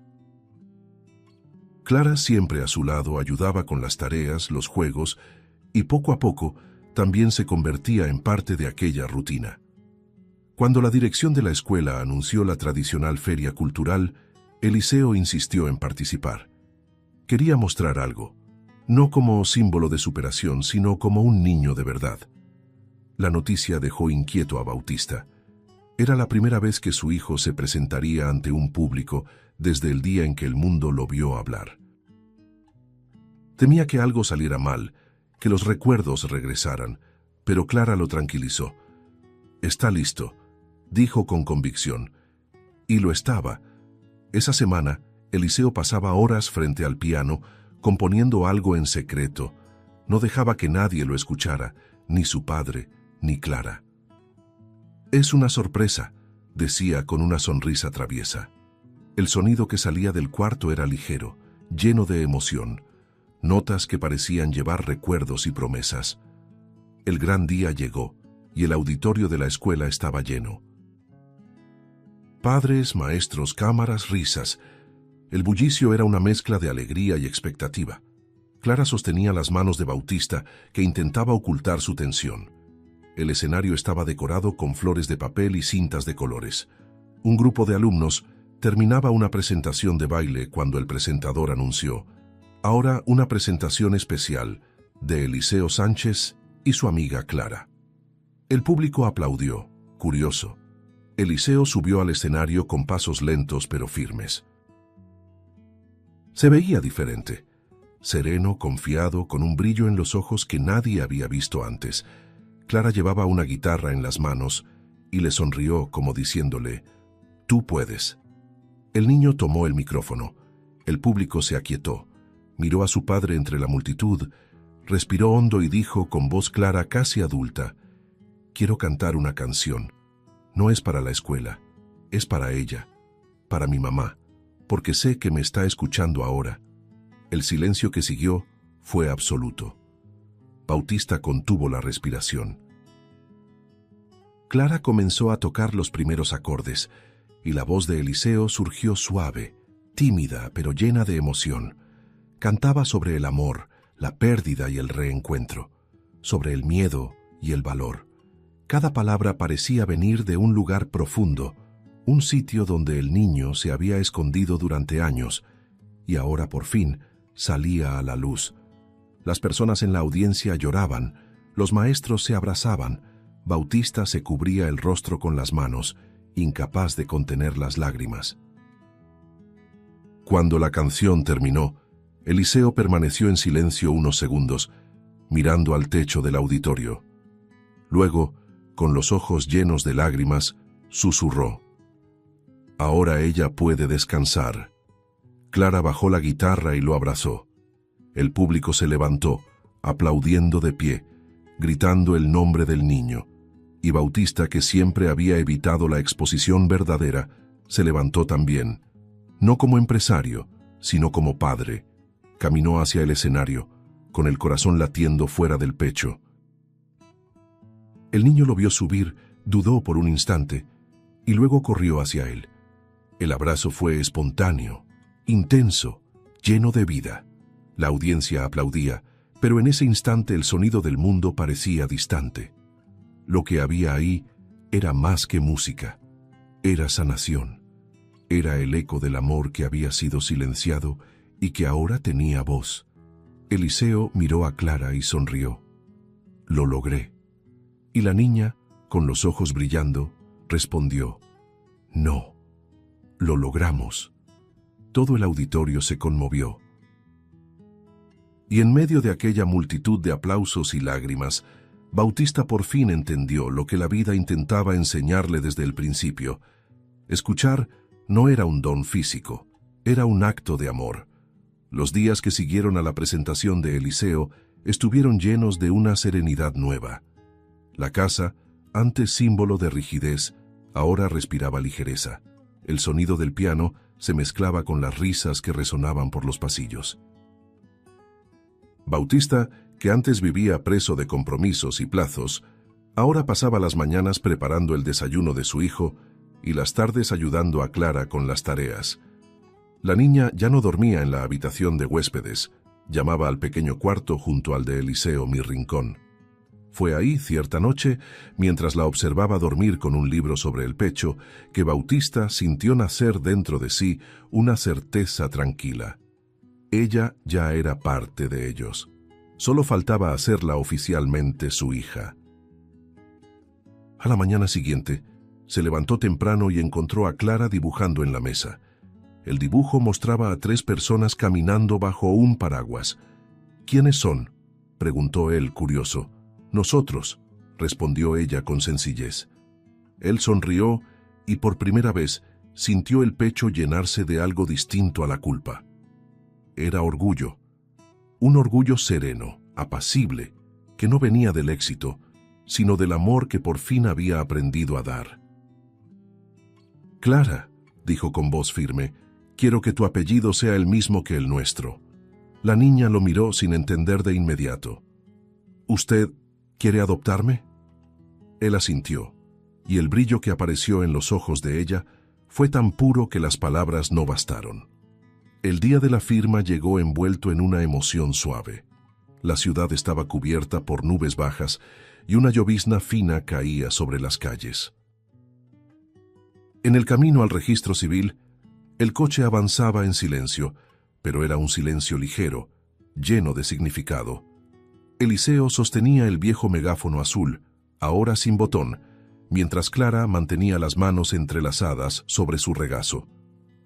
Clara, siempre a su lado, ayudaba con las tareas, los juegos, y poco a poco también se convertía en parte de aquella rutina. Cuando la dirección de la escuela anunció la tradicional feria cultural, Eliseo insistió en participar. Quería mostrar algo, no como símbolo de superación, sino como un niño de verdad. La noticia dejó inquieto a Bautista. Era la primera vez que su hijo se presentaría ante un público desde el día en que el mundo lo vio hablar. Temía que algo saliera mal, que los recuerdos regresaran, pero Clara lo tranquilizó. «Está listo», dijo con convicción. Y lo estaba. Esa semana, Eliseo pasaba horas frente al piano, componiendo algo en secreto. No dejaba que nadie lo escuchara, ni su padre, ni Clara. «Es una sorpresa», decía con una sonrisa traviesa. El sonido que salía del cuarto era ligero, lleno de emoción, notas que parecían llevar recuerdos y promesas. El gran día llegó, y el auditorio de la escuela estaba lleno. Padres, maestros, cámaras, risas. El bullicio era una mezcla de alegría y expectativa. Clara sostenía las manos de Bautista, que intentaba ocultar su tensión. El escenario estaba decorado con flores de papel y cintas de colores. Un grupo de alumnos terminaba una presentación de baile cuando el presentador anunció: «Ahora una presentación especial de Eliseo Sánchez y su amiga Clara». El público aplaudió, curioso. Eliseo subió al escenario con pasos lentos pero firmes. Se veía diferente, sereno, confiado, con un brillo en los ojos que nadie había visto antes. Clara llevaba una guitarra en las manos y le sonrió como diciéndole: «Tú puedes». El niño tomó el micrófono. El público se aquietó. Miró a su padre entre la multitud, respiró hondo y dijo con voz clara, casi adulta: «Quiero cantar una canción. No es para la escuela, es para ella, para mi mamá, porque sé que me está escuchando ahora». El silencio que siguió fue absoluto. Bautista contuvo la respiración. Clara comenzó a tocar los primeros acordes, y la voz de Eliseo surgió suave, tímida, pero llena de emoción. Cantaba sobre el amor, la pérdida y el reencuentro, sobre el miedo y el valor. Cada palabra parecía venir de un lugar profundo, un sitio donde el niño se había escondido durante años, y ahora por fin salía a la luz. Las personas en la audiencia lloraban, los maestros se abrazaban, Bautista se cubría el rostro con las manos, incapaz de contener las lágrimas. Cuando la canción terminó, Eliseo permaneció en silencio unos segundos, mirando al techo del auditorio. Luego, con los ojos llenos de lágrimas, susurró: «Ahora ella puede descansar». Clara bajó la guitarra y lo abrazó. El público se levantó, aplaudiendo de pie, gritando el nombre del niño, y Bautista, que siempre había evitado la exposición verdadera, se levantó también, no como empresario, sino como padre. Caminó hacia el escenario, con el corazón latiendo fuera del pecho. El niño lo vio subir, dudó por un instante, y luego corrió hacia él. El abrazo fue espontáneo, intenso, lleno de vida. La audiencia aplaudía, pero en ese instante el sonido del mundo parecía distante. Lo que había ahí era más que música, era sanación, era el eco del amor que había sido silenciado y que ahora tenía voz. Eliseo miró a Clara y sonrió. «Lo logré». Y la niña, con los ojos brillando, respondió: «No, lo logramos». Todo el auditorio se conmovió. Y en medio de aquella multitud de aplausos y lágrimas, Bautista por fin entendió lo que la vida intentaba enseñarle desde el principio. Escuchar no era un don físico, era un acto de amor. Los días que siguieron a la presentación de Eliseo estuvieron llenos de una serenidad nueva. La casa, antes símbolo de rigidez, ahora respiraba ligereza. El sonido del piano se mezclaba con las risas que resonaban por los pasillos. Bautista, que antes vivía preso de compromisos y plazos, ahora pasaba las mañanas preparando el desayuno de su hijo y las tardes ayudando a Clara con las tareas. La niña ya no dormía en la habitación de huéspedes, llamaba al pequeño cuarto junto al de Eliseo mi rincón. Fue ahí, cierta noche, mientras la observaba dormir con un libro sobre el pecho, que Bautista sintió nacer dentro de sí una certeza tranquila. Ella ya era parte de ellos. Solo faltaba hacerla oficialmente su hija. A la mañana siguiente, se levantó temprano y encontró a Clara dibujando en la mesa. El dibujo mostraba a 3 personas caminando bajo un paraguas. «¿Quiénes son?», preguntó él, curioso. «Nosotros», respondió ella con sencillez. Él sonrió y por primera vez sintió el pecho llenarse de algo distinto a la culpa. Era orgullo. Un orgullo sereno, apacible, que no venía del éxito, sino del amor que por fin había aprendido a dar. «Clara», dijo con voz firme, «quiero que tu apellido sea el mismo que el nuestro». La niña lo miró sin entender de inmediato. «¿Usted quiere adoptarme?». Él asintió, y el brillo que apareció en los ojos de ella fue tan puro que las palabras no bastaron. El día de la firma llegó envuelto en una emoción suave. La ciudad estaba cubierta por nubes bajas y una llovizna fina caía sobre las calles. En el camino al registro civil, el coche avanzaba en silencio, pero era un silencio ligero, lleno de significado. Eliseo sostenía el viejo megáfono azul, ahora sin botón, mientras Clara mantenía las manos entrelazadas sobre su regazo.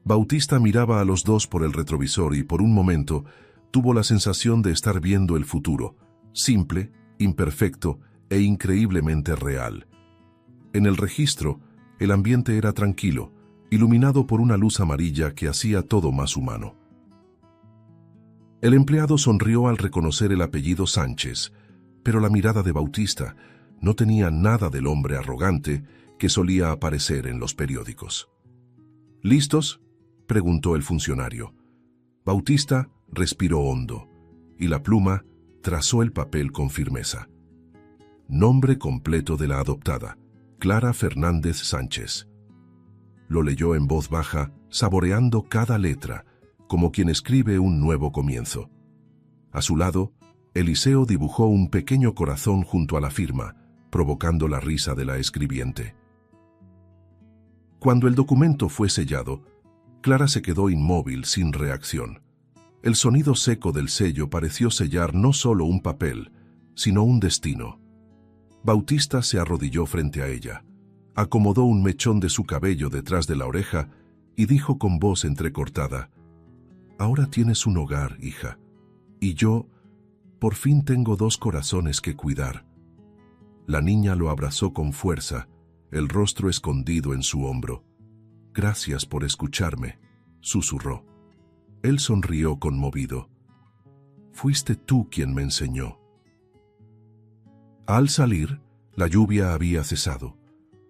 Bautista miraba a los dos por el retrovisor y por un momento tuvo la sensación de estar viendo el futuro, simple, imperfecto e increíblemente real. En el registro, el ambiente era tranquilo, iluminado por una luz amarilla que hacía todo más humano. El empleado sonrió al reconocer el apellido Sánchez, pero la mirada de Bautista no tenía nada del hombre arrogante que solía aparecer en los periódicos. «¿Listos?», preguntó el funcionario. Bautista respiró hondo, y la pluma trazó el papel con firmeza. Nombre completo de la adoptada, Clara Fernández Sánchez. Lo leyó en voz baja, saboreando cada letra, como quien escribe un nuevo comienzo. A su lado, Eliseo dibujó un pequeño corazón junto a la firma, provocando la risa de la escribiente. Cuando el documento fue sellado, Clara se quedó inmóvil, sin reacción. El sonido seco del sello pareció sellar no solo un papel, sino un destino. Bautista se arrodilló frente a ella, acomodó un mechón de su cabello detrás de la oreja y dijo con voz entrecortada: «Ahora tienes un hogar, hija, y yo, por fin tengo dos corazones que cuidar». La niña lo abrazó con fuerza, el rostro escondido en su hombro. «Gracias por escucharme», susurró. Él sonrió conmovido. «Fuiste tú quien me enseñó». Al salir, la lluvia había cesado.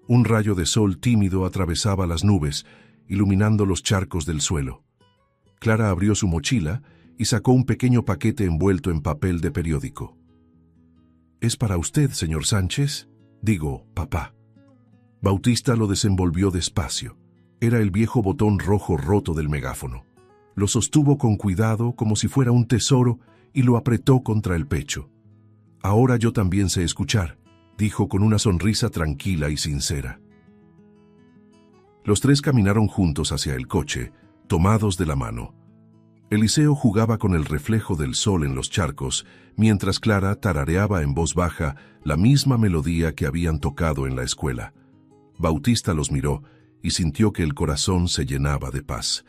Un rayo de sol tímido atravesaba las nubes, iluminando los charcos del suelo. Clara abrió su mochila y sacó un pequeño paquete envuelto en papel de periódico. «¿Es para usted, señor Sánchez?» «Digo, papá». Bautista lo desenvolvió despacio. Era el viejo botón rojo roto del megáfono. Lo sostuvo con cuidado, como si fuera un tesoro, y lo apretó contra el pecho. «Ahora yo también sé escuchar», dijo con una sonrisa tranquila y sincera. Los tres caminaron juntos hacia el coche, tomados de la mano. Eliseo jugaba con el reflejo del sol en los charcos, mientras Clara tarareaba en voz baja la misma melodía que habían tocado en la escuela. Bautista los miró y sintió que el corazón se llenaba de paz.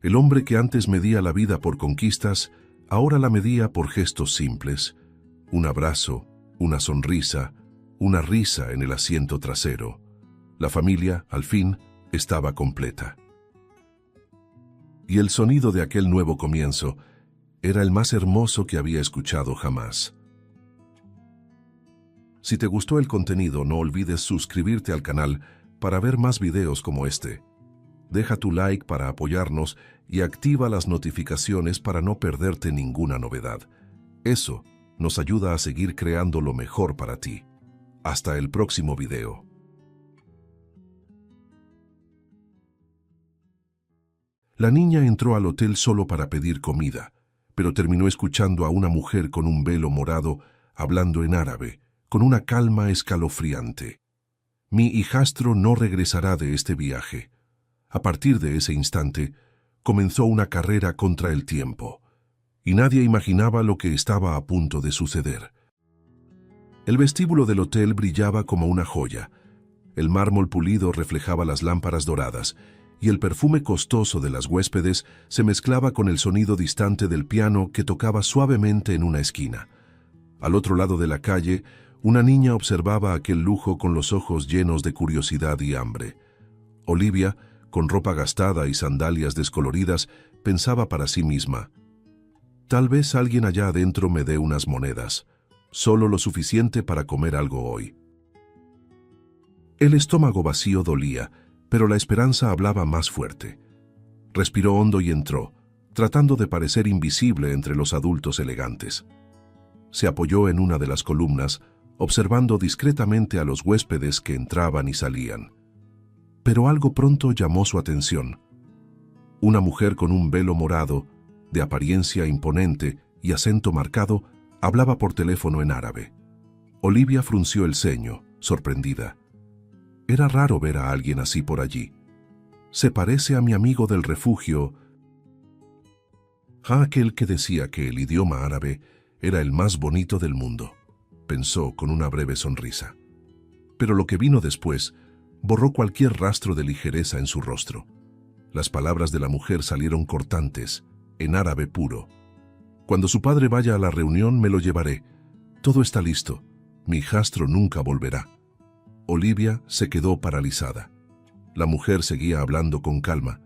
El hombre que antes medía la vida por conquistas, ahora la medía por gestos simples. Un abrazo, una sonrisa, una risa en el asiento trasero. La familia, al fin, estaba completa. Y el sonido de aquel nuevo comienzo era el más hermoso que había escuchado jamás. Si te gustó el contenido, no olvides suscribirte al canal para ver más videos como este. Deja tu like para apoyarnos y activa las notificaciones para no perderte ninguna novedad. Eso nos ayuda a seguir creando lo mejor para ti. Hasta el próximo video. La niña entró al hotel solo para pedir comida, pero terminó escuchando a una mujer con un velo morado hablando en árabe, con una calma escalofriante. «Mi hijastro no regresará de este viaje». A partir de ese instante, comenzó una carrera contra el tiempo, y nadie imaginaba lo que estaba a punto de suceder. El vestíbulo del hotel brillaba como una joya. El mármol pulido reflejaba las lámparas doradas, y el perfume costoso de las huéspedes se mezclaba con el sonido distante del piano que tocaba suavemente en una esquina. Al otro lado de la calle, una niña observaba aquel lujo con los ojos llenos de curiosidad y hambre. Olivia, con ropa gastada y sandalias descoloridas, pensaba para sí misma: «Tal vez alguien allá adentro me dé unas monedas, solo lo suficiente para comer algo hoy». El estómago vacío dolía, pero la esperanza hablaba más fuerte. Respiró hondo y entró, tratando de parecer invisible entre los adultos elegantes. Se apoyó en una de las columnas, observando discretamente a los huéspedes que entraban y salían. Pero algo pronto llamó su atención. Una mujer con un velo morado, de apariencia imponente y acento marcado, hablaba por teléfono en árabe. Olivia frunció el ceño, sorprendida. Era raro ver a alguien así por allí. «Se parece a mi amigo del refugio», aquel que decía que el idioma árabe era el más bonito del mundo, pensó con una breve sonrisa. Pero lo que vino después borró cualquier rastro de ligereza en su rostro. Las palabras de la mujer salieron cortantes, en árabe puro. «Cuando su padre vaya a la reunión me lo llevaré. Todo está listo. Mi hijastro nunca volverá». Olivia se quedó paralizada. La mujer seguía hablando con calma,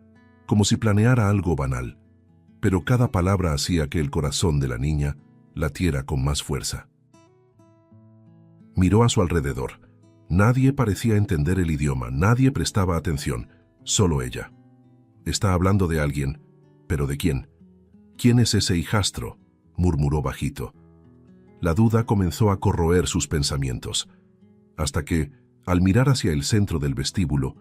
como si planeara algo banal, pero cada palabra hacía que el corazón de la niña latiera con más fuerza. Miró a su alrededor. Nadie parecía entender el idioma, nadie prestaba atención, solo ella. «Está hablando de alguien, pero ¿de quién? ¿Quién es ese hijastro?», murmuró bajito. La duda comenzó a corroer sus pensamientos, hasta que, Al mirar hacia el centro del vestíbulo,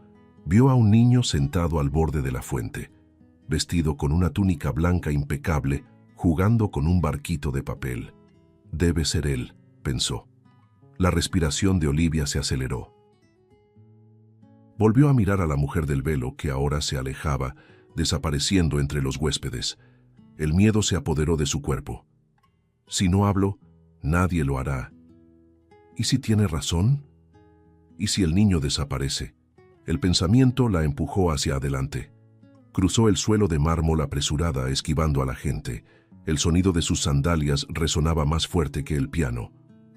vio a un niño sentado al borde de la fuente, vestido con una túnica blanca impecable, jugando con un barquito de papel. Debe ser él, pensó. La respiración de Olivia se aceleró. Volvió a mirar a la mujer del velo que ahora se alejaba, desapareciendo entre los huéspedes. El miedo se apoderó de su cuerpo. Si no hablo, nadie lo hará. ¿Y si tiene razón? ¿Y si el niño desaparece? El pensamiento la empujó hacia adelante. Cruzó el suelo de mármol apresurada, esquivando a la gente. El sonido de sus sandalias resonaba más fuerte que el piano.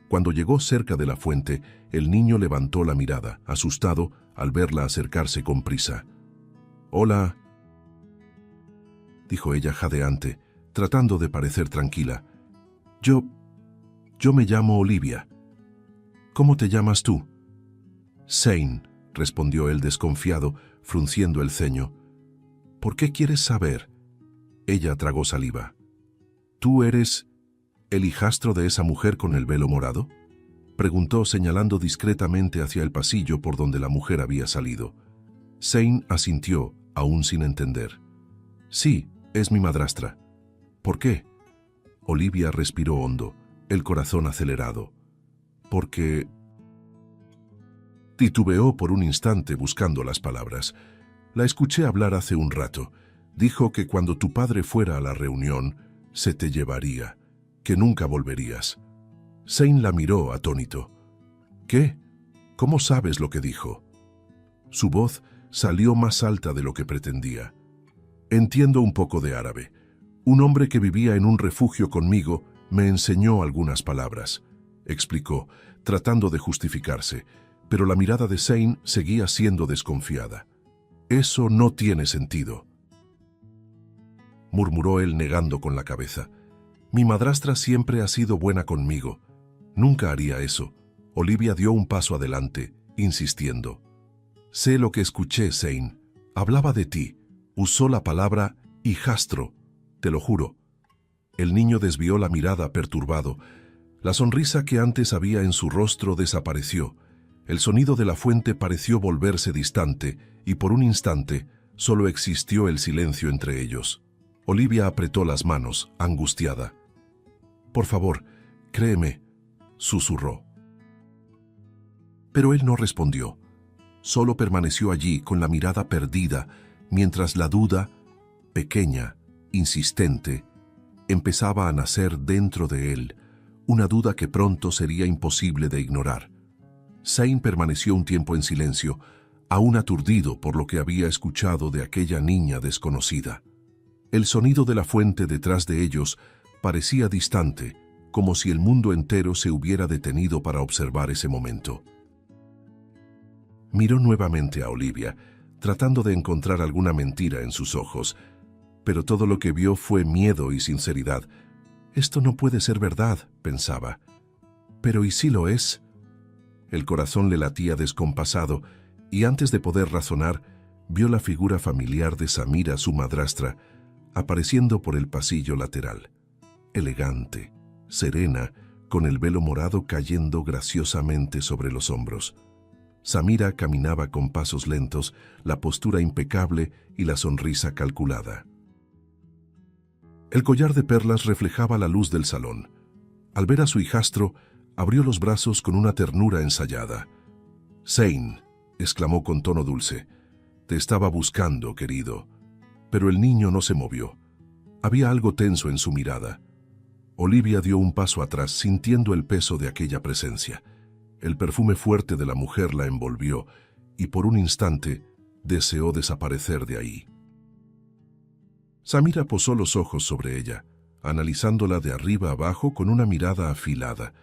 Cuando llegó cerca de la fuente, el niño levantó la mirada, asustado al verla acercarse con prisa. «Hola», dijo ella jadeante, tratando de parecer tranquila. Yo me llamo Olivia. ¿Cómo te llamas tú?» «Zane», respondió él desconfiado, frunciendo el ceño. «¿Por qué quieres saber?» Ella tragó saliva. «¿Tú eres el hijastro de esa mujer con el velo morado?», preguntó señalando discretamente hacia el pasillo por donde la mujer había salido. Zane asintió, aún sin entender. «Sí, es mi madrastra». «¿Por qué?» Olivia respiró hondo, el corazón acelerado. «Porque…» Titubeó por un instante buscando las palabras. «La escuché hablar hace un rato. Dijo que cuando tu padre fuera a la reunión, se te llevaría, que nunca volverías». Zane la miró atónito. «¿Qué? ¿Cómo sabes lo que dijo?» Su voz salió más alta de lo que pretendía. «Entiendo un poco de árabe. Un hombre que vivía en un refugio conmigo me enseñó algunas palabras», explicó, tratando de justificarse, pero la mirada de Zane seguía siendo desconfiada. «Eso no tiene sentido», murmuró él negando con la cabeza. «Mi madrastra siempre ha sido buena conmigo. Nunca haría eso». Olivia dio un paso adelante, insistiendo. «Sé lo que escuché, Zane. Hablaba de ti. Usó la palabra hijastro. Te lo juro». El niño desvió la mirada perturbado. La sonrisa que antes había en su rostro desapareció. El sonido de la fuente pareció volverse distante y por un instante solo existió el silencio entre ellos. Olivia apretó las manos, angustiada. «Por favor, créeme», susurró. Pero él no respondió. Solo permaneció allí con la mirada perdida, mientras la duda, pequeña, insistente, empezaba a nacer dentro de él, una duda que pronto sería imposible de ignorar. Zane permaneció un tiempo en silencio, aún aturdido por lo que había escuchado de aquella niña desconocida. El sonido de la fuente detrás de ellos parecía distante, como si el mundo entero se hubiera detenido para observar ese momento. Miró nuevamente a Olivia, tratando de encontrar alguna mentira en sus ojos, pero todo lo que vio fue miedo y sinceridad. «Esto no puede ser verdad», pensaba. «Pero ¿y si lo es?» El corazón le latía descompasado, y antes de poder razonar, vio la figura familiar de Samira, su madrastra, apareciendo por el pasillo lateral. Elegante, serena, con el velo morado cayendo graciosamente sobre los hombros. Samira caminaba con pasos lentos, la postura impecable y la sonrisa calculada. El collar de perlas reflejaba la luz del salón. Al ver a su hijastro, abrió los brazos con una ternura ensayada. «Zane», exclamó con tono dulce, «te estaba buscando, querido». Pero el niño no se movió. Había algo tenso en su mirada. Olivia dio un paso atrás, sintiendo el peso de aquella presencia. El perfume fuerte de la mujer la envolvió, y por un instante deseó desaparecer de ahí. Samira posó los ojos sobre ella, analizándola de arriba abajo con una mirada afilada,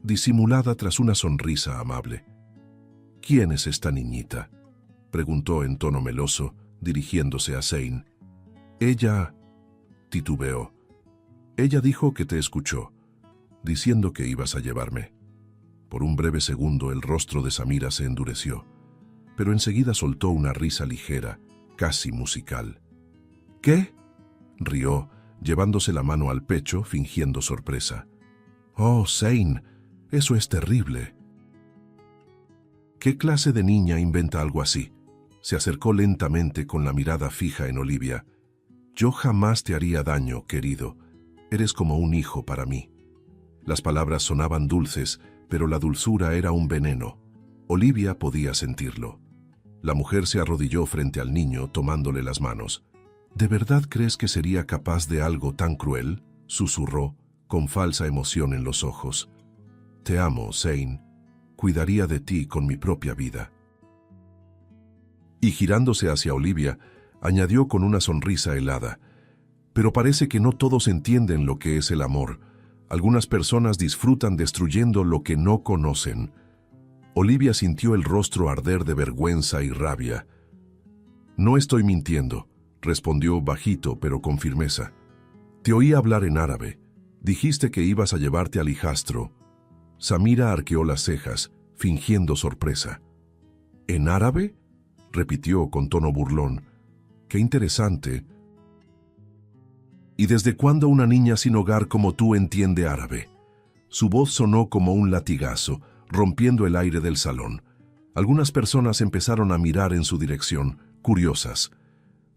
disimulada tras una sonrisa amable. «¿Quién es esta niñita?», preguntó en tono meloso, dirigiéndose a Zane. «Ella…», titubeó. «Ella dijo que te escuchó, diciendo que ibas a llevarme». Por un breve segundo el rostro de Samira se endureció, pero enseguida soltó una risa ligera, casi musical. «¿Qué?», rió, llevándose la mano al pecho, fingiendo sorpresa. «Oh, Zane, eso es terrible». ¿Qué clase de niña inventa algo así? Se acercó lentamente con la mirada fija en Olivia. Yo jamás te haría daño, querido. Eres como un hijo para mí. Las palabras sonaban dulces, pero la dulzura era un veneno. Olivia podía sentirlo. La mujer se arrodilló frente al niño, tomándole las manos. ¿De verdad crees que sería capaz de algo tan cruel?, susurró, con falsa emoción en los ojos. Te amo, Zane. Cuidaría de ti con mi propia vida. Y girándose hacia Olivia, añadió con una sonrisa helada. Pero parece que no todos entienden lo que es el amor. Algunas personas disfrutan destruyendo lo que no conocen. Olivia sintió el rostro arder de vergüenza y rabia. No estoy mintiendo, respondió bajito pero con firmeza. Te oí hablar en árabe. Dijiste que ibas a llevarte al hijastro. Samira arqueó las cejas, fingiendo sorpresa. ¿En árabe?, repitió con tono burlón. ¡Qué interesante! ¿Y desde cuándo una niña sin hogar como tú entiende árabe? Su voz sonó como un latigazo, rompiendo el aire del salón. Algunas personas empezaron a mirar en su dirección, curiosas.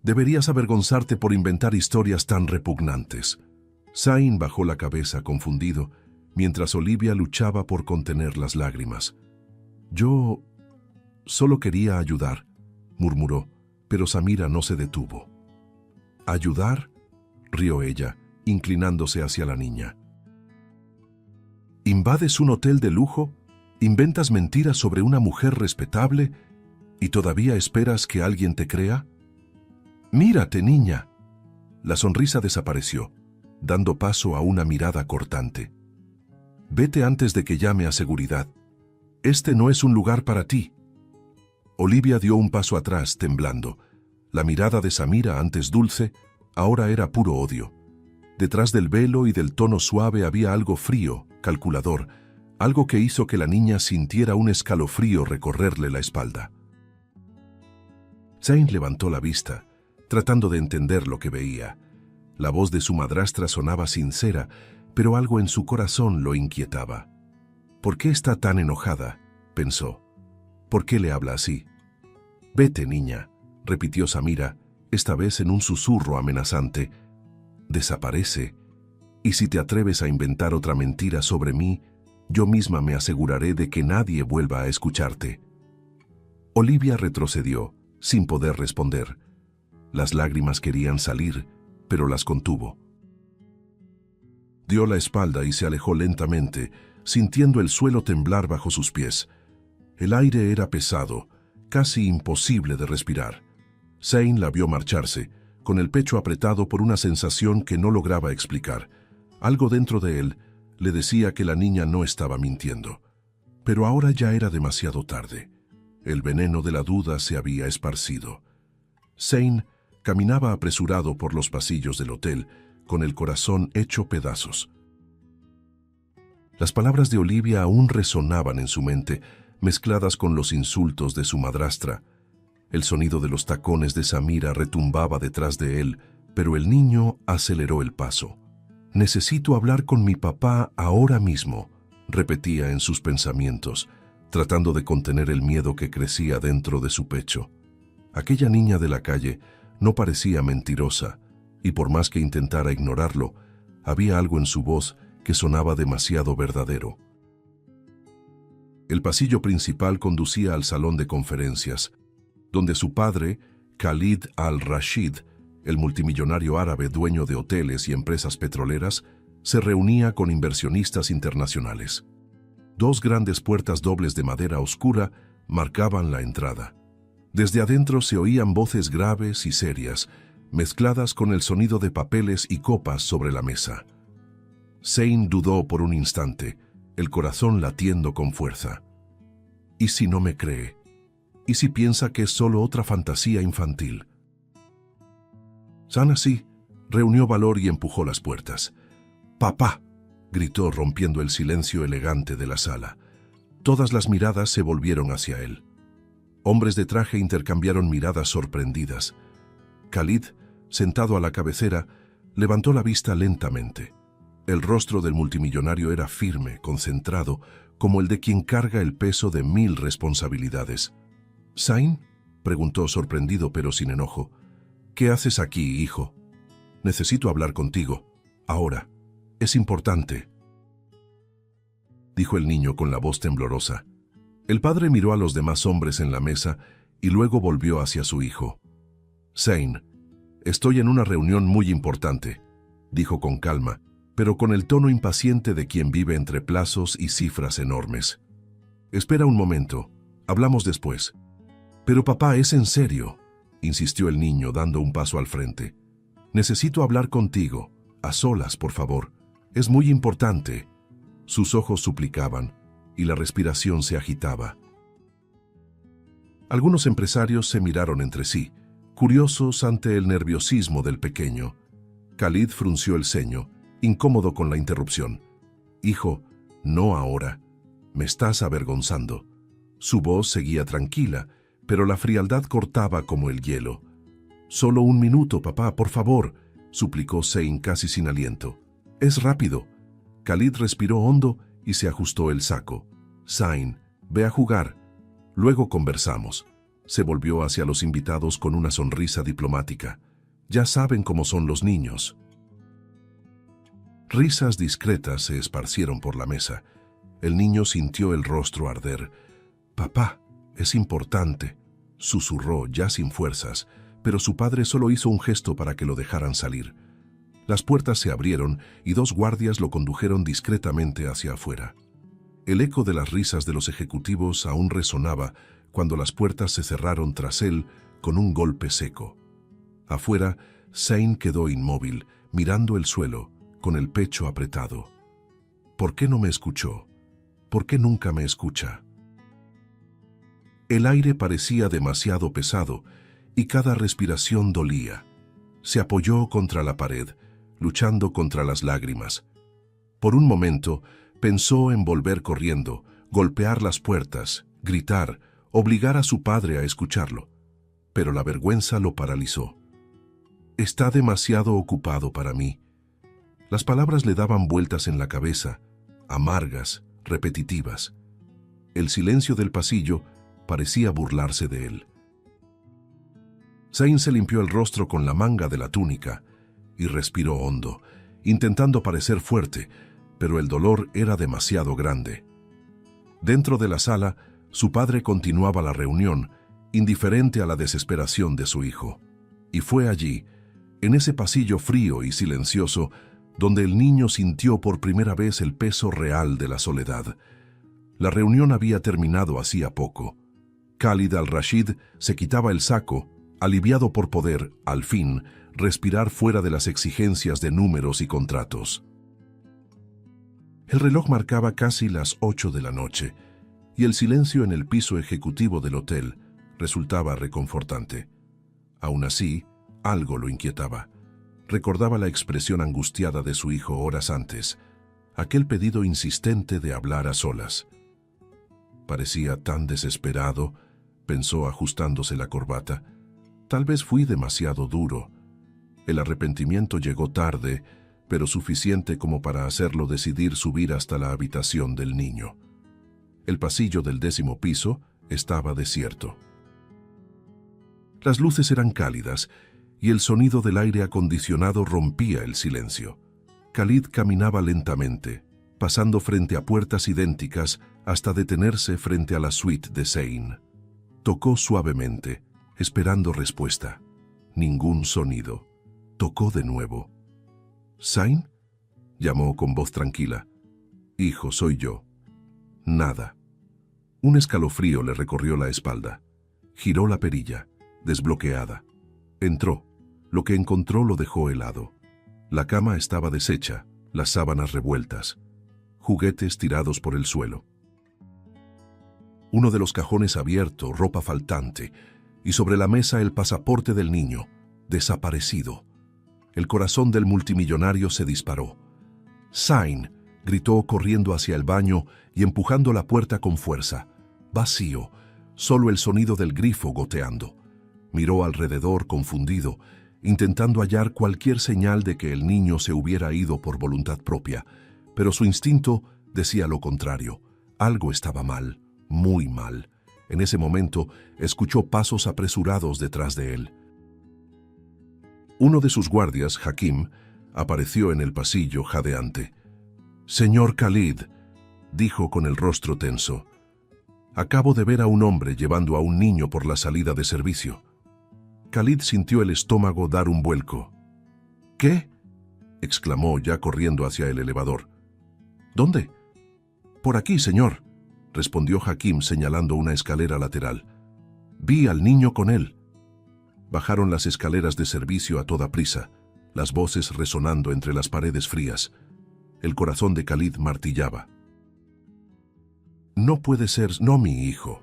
Deberías avergonzarte por inventar historias tan repugnantes. Zane bajó la cabeza confundido, mientras Olivia luchaba por contener las lágrimas. Yo solo quería ayudar, murmuró, pero Samira no se detuvo. ¿Ayudar?, rió ella, inclinándose hacia la niña. ¿Invades un hotel de lujo? ¿Inventas mentiras sobre una mujer respetable y todavía esperas que alguien te crea? Mírate, niña. La sonrisa desapareció, dando paso a una mirada cortante. Vete antes de que llame a seguridad. Este no es un lugar para ti. Olivia dio un paso atrás, temblando. La mirada de Samira, antes dulce, ahora era puro odio. Detrás del velo y del tono suave había algo frío, calculador, algo que hizo que la niña sintiera un escalofrío recorrerle la espalda. Zane levantó la vista, tratando de entender lo que veía. La voz de su madrastra sonaba sincera, pero algo en su corazón lo inquietaba. ¿Por qué está tan enojada?, pensó. ¿Por qué le habla así? Vete, niña, repitió Samira, esta vez en un susurro amenazante. Desaparece, y si te atreves a inventar otra mentira sobre mí, yo misma me aseguraré de que nadie vuelva a escucharte. Olivia retrocedió, sin poder responder. Las lágrimas querían salir, pero las contuvo. Dio la espalda y se alejó lentamente, sintiendo el suelo temblar bajo sus pies. El aire era pesado, casi imposible de respirar. Zane la vio marcharse, con el pecho apretado por una sensación que no lograba explicar. Algo dentro de él le decía que la niña no estaba mintiendo. Pero ahora ya era demasiado tarde. El veneno de la duda se había esparcido. Zane caminaba apresurado por los pasillos del hotel, con el corazón hecho pedazos. Las palabras de Olivia aún resonaban en su mente, mezcladas con los insultos de su madrastra. El sonido de los tacones de Samira retumbaba detrás de él, pero el niño aceleró el paso. «Necesito hablar con mi papá ahora mismo», repetía en sus pensamientos, tratando de contener el miedo que crecía dentro de su pecho. Aquella niña de la calle no parecía mentirosa, y por más que intentara ignorarlo, había algo en su voz que sonaba demasiado verdadero. El pasillo principal conducía al salón de conferencias, donde su padre, Khalid al-Rashid, el multimillonario árabe dueño de hoteles y empresas petroleras, se reunía con inversionistas internacionales. Dos grandes puertas dobles de madera oscura marcaban la entrada. Desde adentro se oían voces graves y serias, mezcladas con el sonido de papeles y copas sobre la mesa. Zane dudó por un instante, el corazón latiendo con fuerza. ¿Y si no me cree? ¿Y si piensa que es solo otra fantasía infantil? Sana sí, reunió valor y empujó las puertas. «¡Papá!», gritó rompiendo el silencio elegante de la sala. Todas las miradas se volvieron hacia él. Hombres de traje intercambiaron miradas sorprendidas. Khalid, sentado a la cabecera, levantó la vista lentamente. El rostro del multimillonario era firme, concentrado, como el de quien carga el peso de 1000 responsabilidades. —¿Zain? —preguntó sorprendido pero sin enojo. —¿Qué haces aquí, hijo? Necesito hablar contigo. Ahora. Es importante —dijo el niño con la voz temblorosa. El padre miró a los demás hombres en la mesa y luego volvió hacia su hijo. —Zain, estoy en una reunión muy importante —dijo con calma, pero con el tono impaciente de quien vive entre plazos y cifras enormes. —Espera un momento, hablamos después. —Pero papá, es en serio —insistió el niño dando un paso al frente—. Necesito hablar contigo, a solas, por favor. Es muy importante. Sus ojos suplicaban y la respiración se agitaba. Algunos empresarios se miraron entre sí, curiosos ante el nerviosismo del pequeño. Khalid frunció el ceño, incómodo con la interrupción. —Hijo, no ahora. Me estás avergonzando. Su voz seguía tranquila, pero la frialdad cortaba como el hielo. —Solo un minuto, papá, por favor —suplicó Zain casi sin aliento. —Es rápido. Khalid respiró hondo y se ajustó el saco. —Zain, ve a jugar. Luego conversamos. Se volvió hacia los invitados con una sonrisa diplomática. Ya saben cómo son los niños. Risas discretas se esparcieron por la mesa. El niño sintió el rostro arder. —Papá, es importante —susurró ya sin fuerzas, pero su padre solo hizo un gesto para que lo dejaran salir. Las puertas se abrieron y 2 guardias lo condujeron discretamente hacia afuera. El eco de las risas de los ejecutivos aún resonaba cuando las puertas se cerraron tras él con un golpe seco. Afuera, Zain quedó inmóvil, mirando el suelo, con el pecho apretado. ¿Por qué no me escuchó? ¿Por qué nunca me escucha? El aire parecía demasiado pesado y cada respiración dolía. Se apoyó contra la pared, luchando contra las lágrimas. Por un momento, pensó en volver corriendo, golpear las puertas, gritar, obligar a su padre a escucharlo. Pero la vergüenza lo paralizó. Está demasiado ocupado para mí. Las palabras le daban vueltas en la cabeza, amargas, repetitivas. El silencio del pasillo parecía burlarse de él. Zain se limpió el rostro con la manga de la túnica y respiró hondo, intentando parecer fuerte, pero el dolor era demasiado grande. Dentro de la sala, su padre continuaba la reunión, indiferente a la desesperación de su hijo. Y fue allí, en ese pasillo frío y silencioso, donde el niño sintió por primera vez el peso real de la soledad. La reunión había terminado hacía poco. Khalid al-Rashid se quitaba el saco, aliviado por poder, al fin, respirar fuera de las exigencias de números y contratos. El reloj marcaba casi las 8 de la noche, y el silencio en el piso ejecutivo del hotel resultaba reconfortante. Aún así, algo lo inquietaba. Recordaba la expresión angustiada de su hijo horas antes, aquel pedido insistente de hablar a solas. Parecía tan desesperado, pensó ajustándose la corbata. Tal vez fui demasiado duro. El arrepentimiento llegó tarde, pero suficiente como para hacerlo decidir subir hasta la habitación del niño. El pasillo del 10º piso estaba desierto. Las luces eran cálidas y el sonido del aire acondicionado rompía el silencio. Khalid caminaba lentamente, pasando frente a puertas idénticas hasta detenerse frente a la suite de Zain. Tocó suavemente, esperando respuesta. Ningún sonido. Tocó de nuevo. —¿Zain? —llamó con voz tranquila. —Hijo, soy yo. Nada. Un escalofrío le recorrió la espalda. Giró la perilla, desbloqueada. Entró. Lo que encontró lo dejó helado. La cama estaba deshecha, las sábanas revueltas, juguetes tirados por el suelo. Uno de los cajones abierto, ropa faltante, y sobre la mesa el pasaporte del niño, desaparecido. El corazón del multimillonario se disparó. —Zain —gritó corriendo hacia el baño y empujando la puerta con fuerza. Vacío, solo el sonido del grifo goteando. Miró alrededor confundido, intentando hallar cualquier señal de que el niño se hubiera ido por voluntad propia, pero su instinto decía lo contrario. Algo estaba mal, muy mal. En ese momento, escuchó pasos apresurados detrás de él. Uno de sus guardias, Hakim, apareció en el pasillo jadeante. «Señor Khalid», dijo con el rostro tenso, «acabo de ver a un hombre llevando a un niño por la salida de servicio». Khalid sintió el estómago dar un vuelco. «¿Qué?», exclamó ya corriendo hacia el elevador. «¿Dónde?». «Por aquí, señor», respondió Hakim señalando una escalera lateral. «Vi al niño con él». Bajaron las escaleras de servicio a toda prisa, las voces resonando entre las paredes frías. El corazón de Khalid martillaba. «No puede ser, no mi hijo».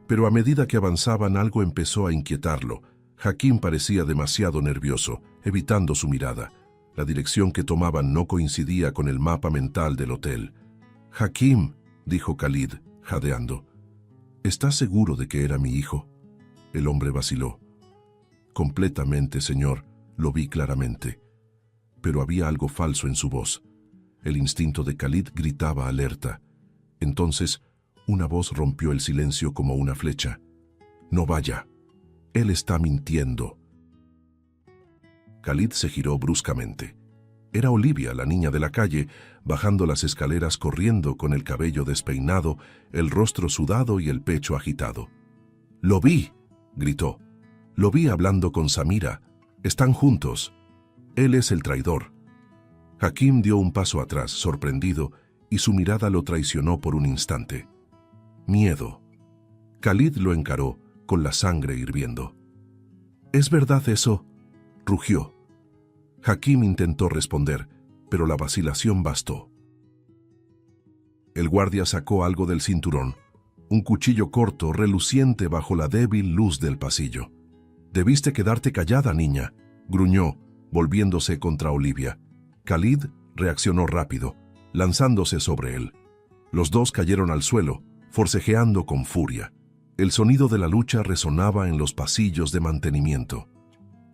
Pero a medida que avanzaban algo empezó a inquietarlo. Hakim parecía demasiado nervioso, evitando su mirada. La dirección que tomaban no coincidía con el mapa mental del hotel. «Hakim», dijo Khalid, jadeando, «¿estás seguro de que era mi hijo?». El hombre vaciló. «Completamente, señor, lo vi claramente». Pero había algo falso en su voz. El instinto de Khalid gritaba alerta. Entonces, una voz rompió el silencio como una flecha. «No vaya. Él está mintiendo». Khalid se giró bruscamente. Era Olivia, la niña de la calle, bajando las escaleras corriendo con el cabello despeinado, el rostro sudado y el pecho agitado. «¡Lo vi!», gritó. «Lo vi hablando con Samira. Están juntos. Él es el traidor». Hakim dio un paso atrás, sorprendido, y su mirada lo traicionó por un instante. Miedo. Khalid lo encaró, con la sangre hirviendo. «¿Es verdad eso?», rugió. Hakim intentó responder, pero la vacilación bastó. El guardia sacó algo del cinturón, un cuchillo corto reluciente bajo la débil luz del pasillo. «Debiste quedarte callada, niña», gruñó, volviéndose contra Olivia. Khalid reaccionó rápido, lanzándose sobre él. Los dos cayeron al suelo, forcejeando con furia. El sonido de la lucha resonaba en los pasillos de mantenimiento.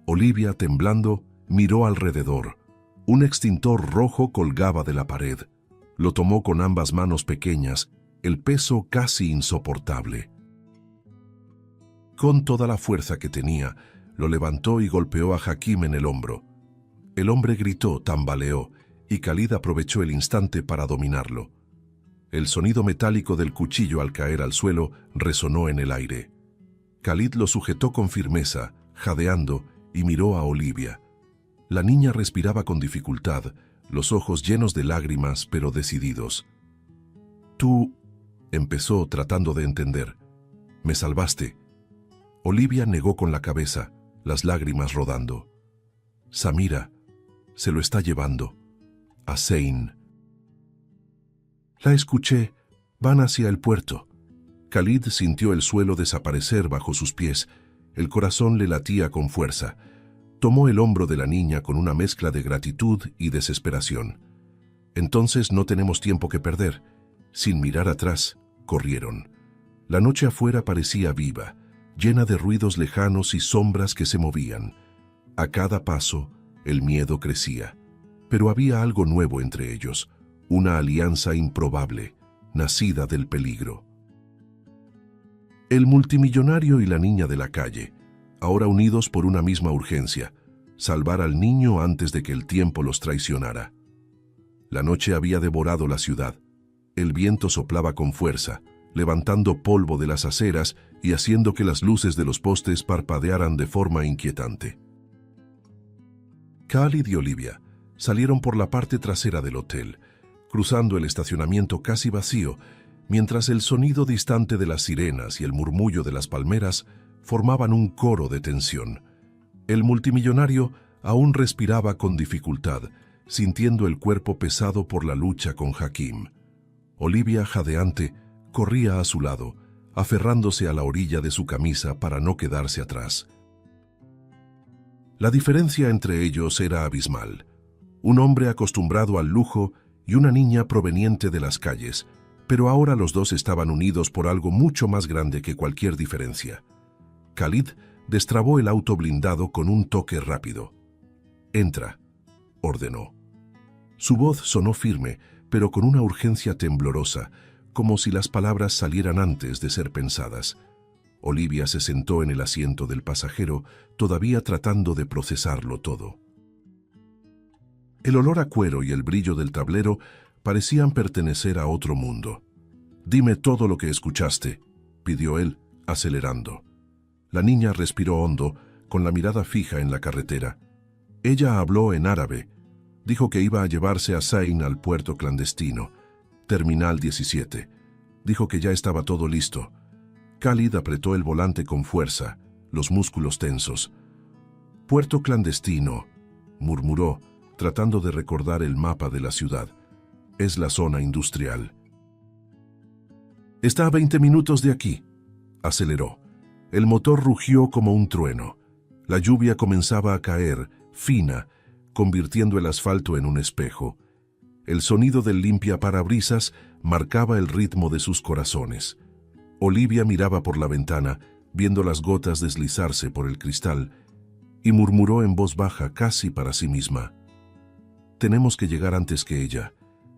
Olivia, temblando, miró alrededor. Un extintor rojo colgaba de la pared. Lo tomó con ambas manos pequeñas, el peso casi insoportable. Con toda la fuerza que tenía, lo levantó y golpeó a Hakim en el hombro. El hombre gritó, tambaleó, y Khalid aprovechó el instante para dominarlo. El sonido metálico del cuchillo al caer al suelo resonó en el aire. Khalid lo sujetó con firmeza, jadeando, y miró a Olivia. La niña respiraba con dificultad, los ojos llenos de lágrimas pero decididos. «Tú», empezó tratando de entender. «Me salvaste». Olivia negó con la cabeza, las lágrimas rodando. «Samira se lo está llevando. A Zain». «La escuché. Van hacia el puerto». Khalid sintió el suelo desaparecer bajo sus pies. El corazón le latía con fuerza. Tomó el hombro de la niña con una mezcla de gratitud y desesperación. «Entonces no tenemos tiempo que perder». Sin mirar atrás, corrieron. La noche afuera parecía viva, llena de ruidos lejanos y sombras que se movían. A cada paso, el miedo crecía. Pero había algo nuevo entre ellos, una alianza improbable, nacida del peligro. El multimillonario y la niña de la calle, ahora unidos por una misma urgencia, salvar al niño antes de que el tiempo los traicionara. La noche había devorado la ciudad. El viento soplaba con fuerza, levantando polvo de las aceras y haciendo que las luces de los postes parpadearan de forma inquietante. Khalid y Olivia salieron por la parte trasera del hotel, cruzando el estacionamiento casi vacío, mientras el sonido distante de las sirenas y el murmullo de las palmeras formaban un coro de tensión. El multimillonario aún respiraba con dificultad, sintiendo el cuerpo pesado por la lucha con Hakim. Olivia, jadeante, corría a su lado, aferrándose a la orilla de su camisa para no quedarse atrás. La diferencia entre ellos era abismal. Un hombre acostumbrado al lujo y una niña proveniente de las calles, pero ahora los dos estaban unidos por algo mucho más grande que cualquier diferencia. Khalid destrabó el auto blindado con un toque rápido. «Entra», ordenó. Su voz sonó firme, pero con una urgencia temblorosa, como si las palabras salieran antes de ser pensadas. Olivia se sentó en el asiento del pasajero, todavía tratando de procesarlo todo. El olor a cuero y el brillo del tablero parecían pertenecer a otro mundo. «Dime todo lo que escuchaste», pidió él, acelerando. La niña respiró hondo, con la mirada fija en la carretera. Ella habló en árabe. Dijo que iba a llevarse a Zayn al puerto clandestino, Terminal 17. Dijo que ya estaba todo listo. Khalid apretó el volante con fuerza, los músculos tensos. «Puerto clandestino», murmuró, tratando de recordar el mapa de la ciudad. «Es la zona industrial». «Está a 20 minutos de aquí», aceleró. El motor rugió como un trueno. La lluvia comenzaba a caer, fina, convirtiendo el asfalto en un espejo. El sonido del limpiaparabrisas marcaba el ritmo de sus corazones. Olivia miraba por la ventana, viendo las gotas deslizarse por el cristal, y murmuró en voz baja, casi para sí misma: «Tenemos que llegar antes que ella.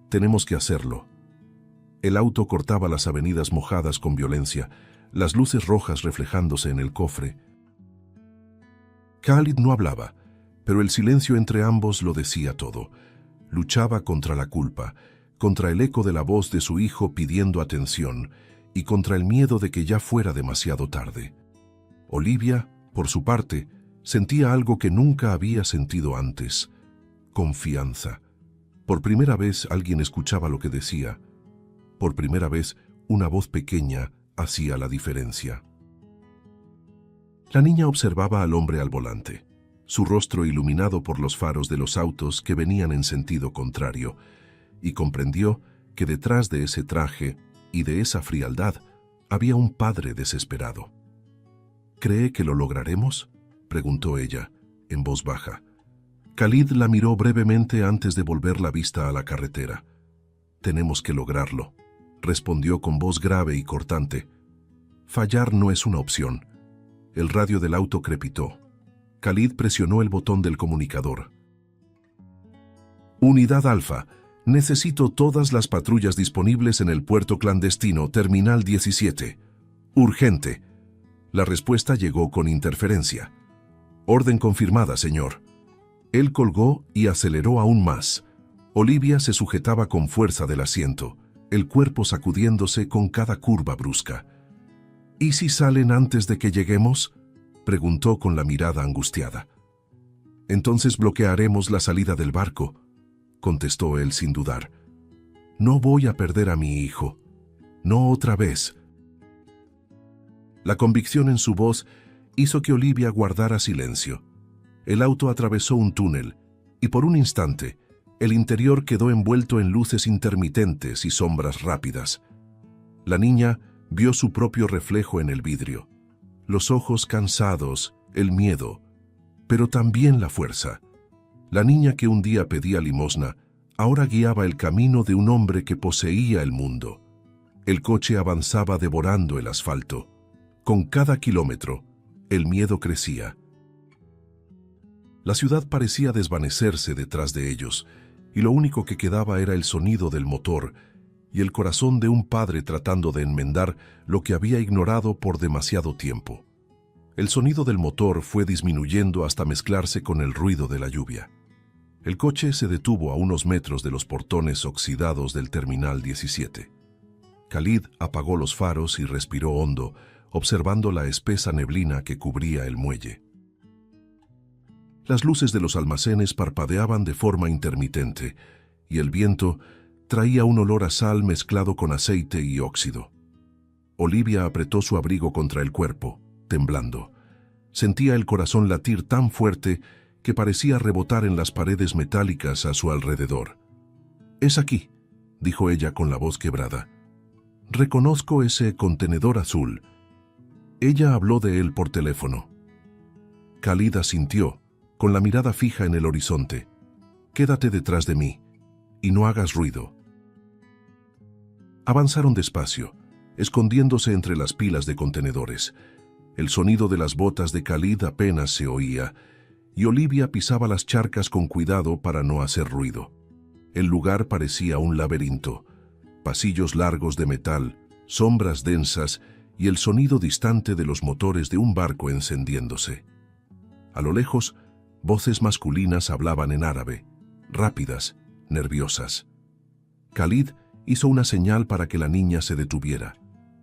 Tenemos que hacerlo». El auto cortaba las avenidas mojadas con violencia, las luces rojas reflejándose en el cofre. Khalid no hablaba, pero el silencio entre ambos lo decía todo. Luchaba contra la culpa, contra el eco de la voz de su hijo pidiendo atención y contra el miedo de que ya fuera demasiado tarde. Olivia, por su parte, sentía algo que nunca había sentido antes: confianza. Por primera vez alguien escuchaba lo que decía. Por primera vez una voz pequeña hacía la diferencia. La niña observaba al hombre al volante, su rostro iluminado por los faros de los autos que venían en sentido contrario, y comprendió que detrás de ese traje y de esa frialdad había un padre desesperado. «¿Cree que lo lograremos?», preguntó ella, en voz baja. Khalid la miró brevemente antes de volver la vista a la carretera. «Tenemos que lograrlo», respondió con voz grave y cortante. «Fallar no es una opción». El radio del auto crepitó. Khalid presionó el botón del comunicador. «Unidad Alfa, necesito todas las patrullas disponibles en el puerto clandestino Terminal 17. Urgente». La respuesta llegó con interferencia. «Orden confirmada, señor». Él colgó y aceleró aún más. Olivia se sujetaba con fuerza del asiento, el cuerpo sacudiéndose con cada curva brusca. «¿Y si salen antes de que lleguemos?», preguntó con la mirada angustiada. «Entonces bloquearemos la salida del barco», contestó él sin dudar. «No voy a perder a mi hijo. No otra vez». La convicción en su voz hizo que Olivia guardara silencio. El auto atravesó un túnel, y por un instante, el interior quedó envuelto en luces intermitentes y sombras rápidas. La niña vio su propio reflejo en el vidrio. Los ojos cansados, el miedo, pero también la fuerza. La niña que un día pedía limosna, ahora guiaba el camino de un hombre que poseía el mundo. El coche avanzaba devorando el asfalto. Con cada kilómetro, el miedo crecía. La ciudad parecía desvanecerse detrás de ellos, y lo único que quedaba era el sonido del motor y el corazón de un padre tratando de enmendar lo que había ignorado por demasiado tiempo. El sonido del motor fue disminuyendo hasta mezclarse con el ruido de la lluvia. El coche se detuvo a unos metros de los portones oxidados del Terminal 17. Khalid apagó los faros y respiró hondo, observando la espesa neblina que cubría el muelle. Las luces de los almacenes parpadeaban de forma intermitente, y el viento traía un olor a sal mezclado con aceite y óxido. Olivia apretó su abrigo contra el cuerpo, temblando. Sentía el corazón latir tan fuerte que parecía rebotar en las paredes metálicas a su alrededor. «Es aquí», dijo ella con la voz quebrada. «Reconozco ese contenedor azul». Ella habló de él por teléfono. Khalid asintió, con la mirada fija en el horizonte. «Quédate detrás de mí, y no hagas ruido». Avanzaron despacio, escondiéndose entre las pilas de contenedores. El sonido de las botas de Khalid apenas se oía, y Olivia pisaba las charcas con cuidado para no hacer ruido. El lugar parecía un laberinto. pasillos largos de metal, sombras densas y el sonido distante de los motores de un barco encendiéndose. A lo lejos, voces masculinas hablaban en árabe, rápidas, nerviosas. Khalid hizo una señal para que la niña se detuviera.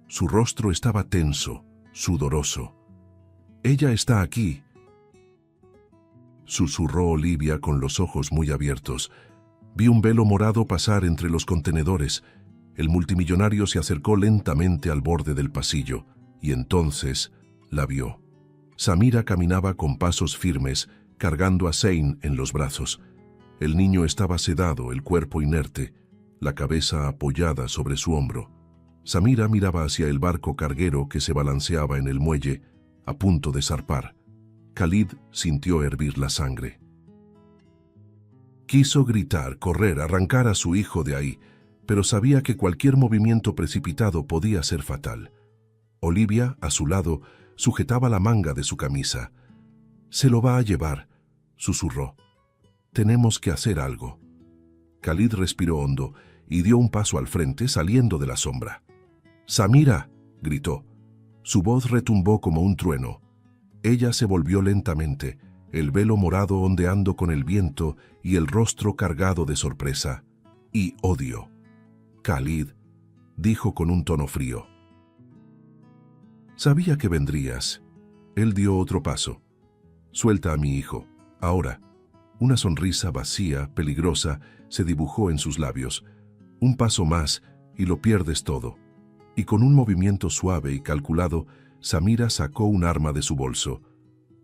Su rostro estaba tenso, sudoroso. «Ella está aquí», susurró Olivia con los ojos muy abiertos. Vi un velo morado pasar entre los contenedores. El multimillonario se acercó lentamente al borde del pasillo y entonces la vio. Samira caminaba con pasos firmes, cargando a Zein en los brazos. El niño estaba sedado, el cuerpo inerte, la cabeza apoyada sobre su hombro. Samira miraba hacia el barco carguero que se balanceaba en el muelle, a punto de zarpar. Khalid sintió hervir la sangre. Quiso gritar, correr, arrancar a su hijo de ahí, pero sabía que cualquier movimiento precipitado podía ser fatal. Olivia, a su lado, sujetaba la manga de su camisa. «Se lo va a llevar», susurró. «Tenemos que hacer algo». Khalid respiró hondo y dio un paso al frente, saliendo de la sombra. «¡Samira!», gritó. Su voz retumbó como un trueno. Ella se volvió lentamente, el velo morado ondeando con el viento y el rostro cargado de sorpresa y odio. «Khalid», dijo con un tono frío. «Sabía que vendrías». Él dio otro paso. «Suelta a mi hijo, ahora». Una sonrisa vacía, peligrosa, se dibujó en sus labios. Un paso más y lo pierdes todo. Y con un movimiento suave y calculado, Samira sacó un arma de su bolso.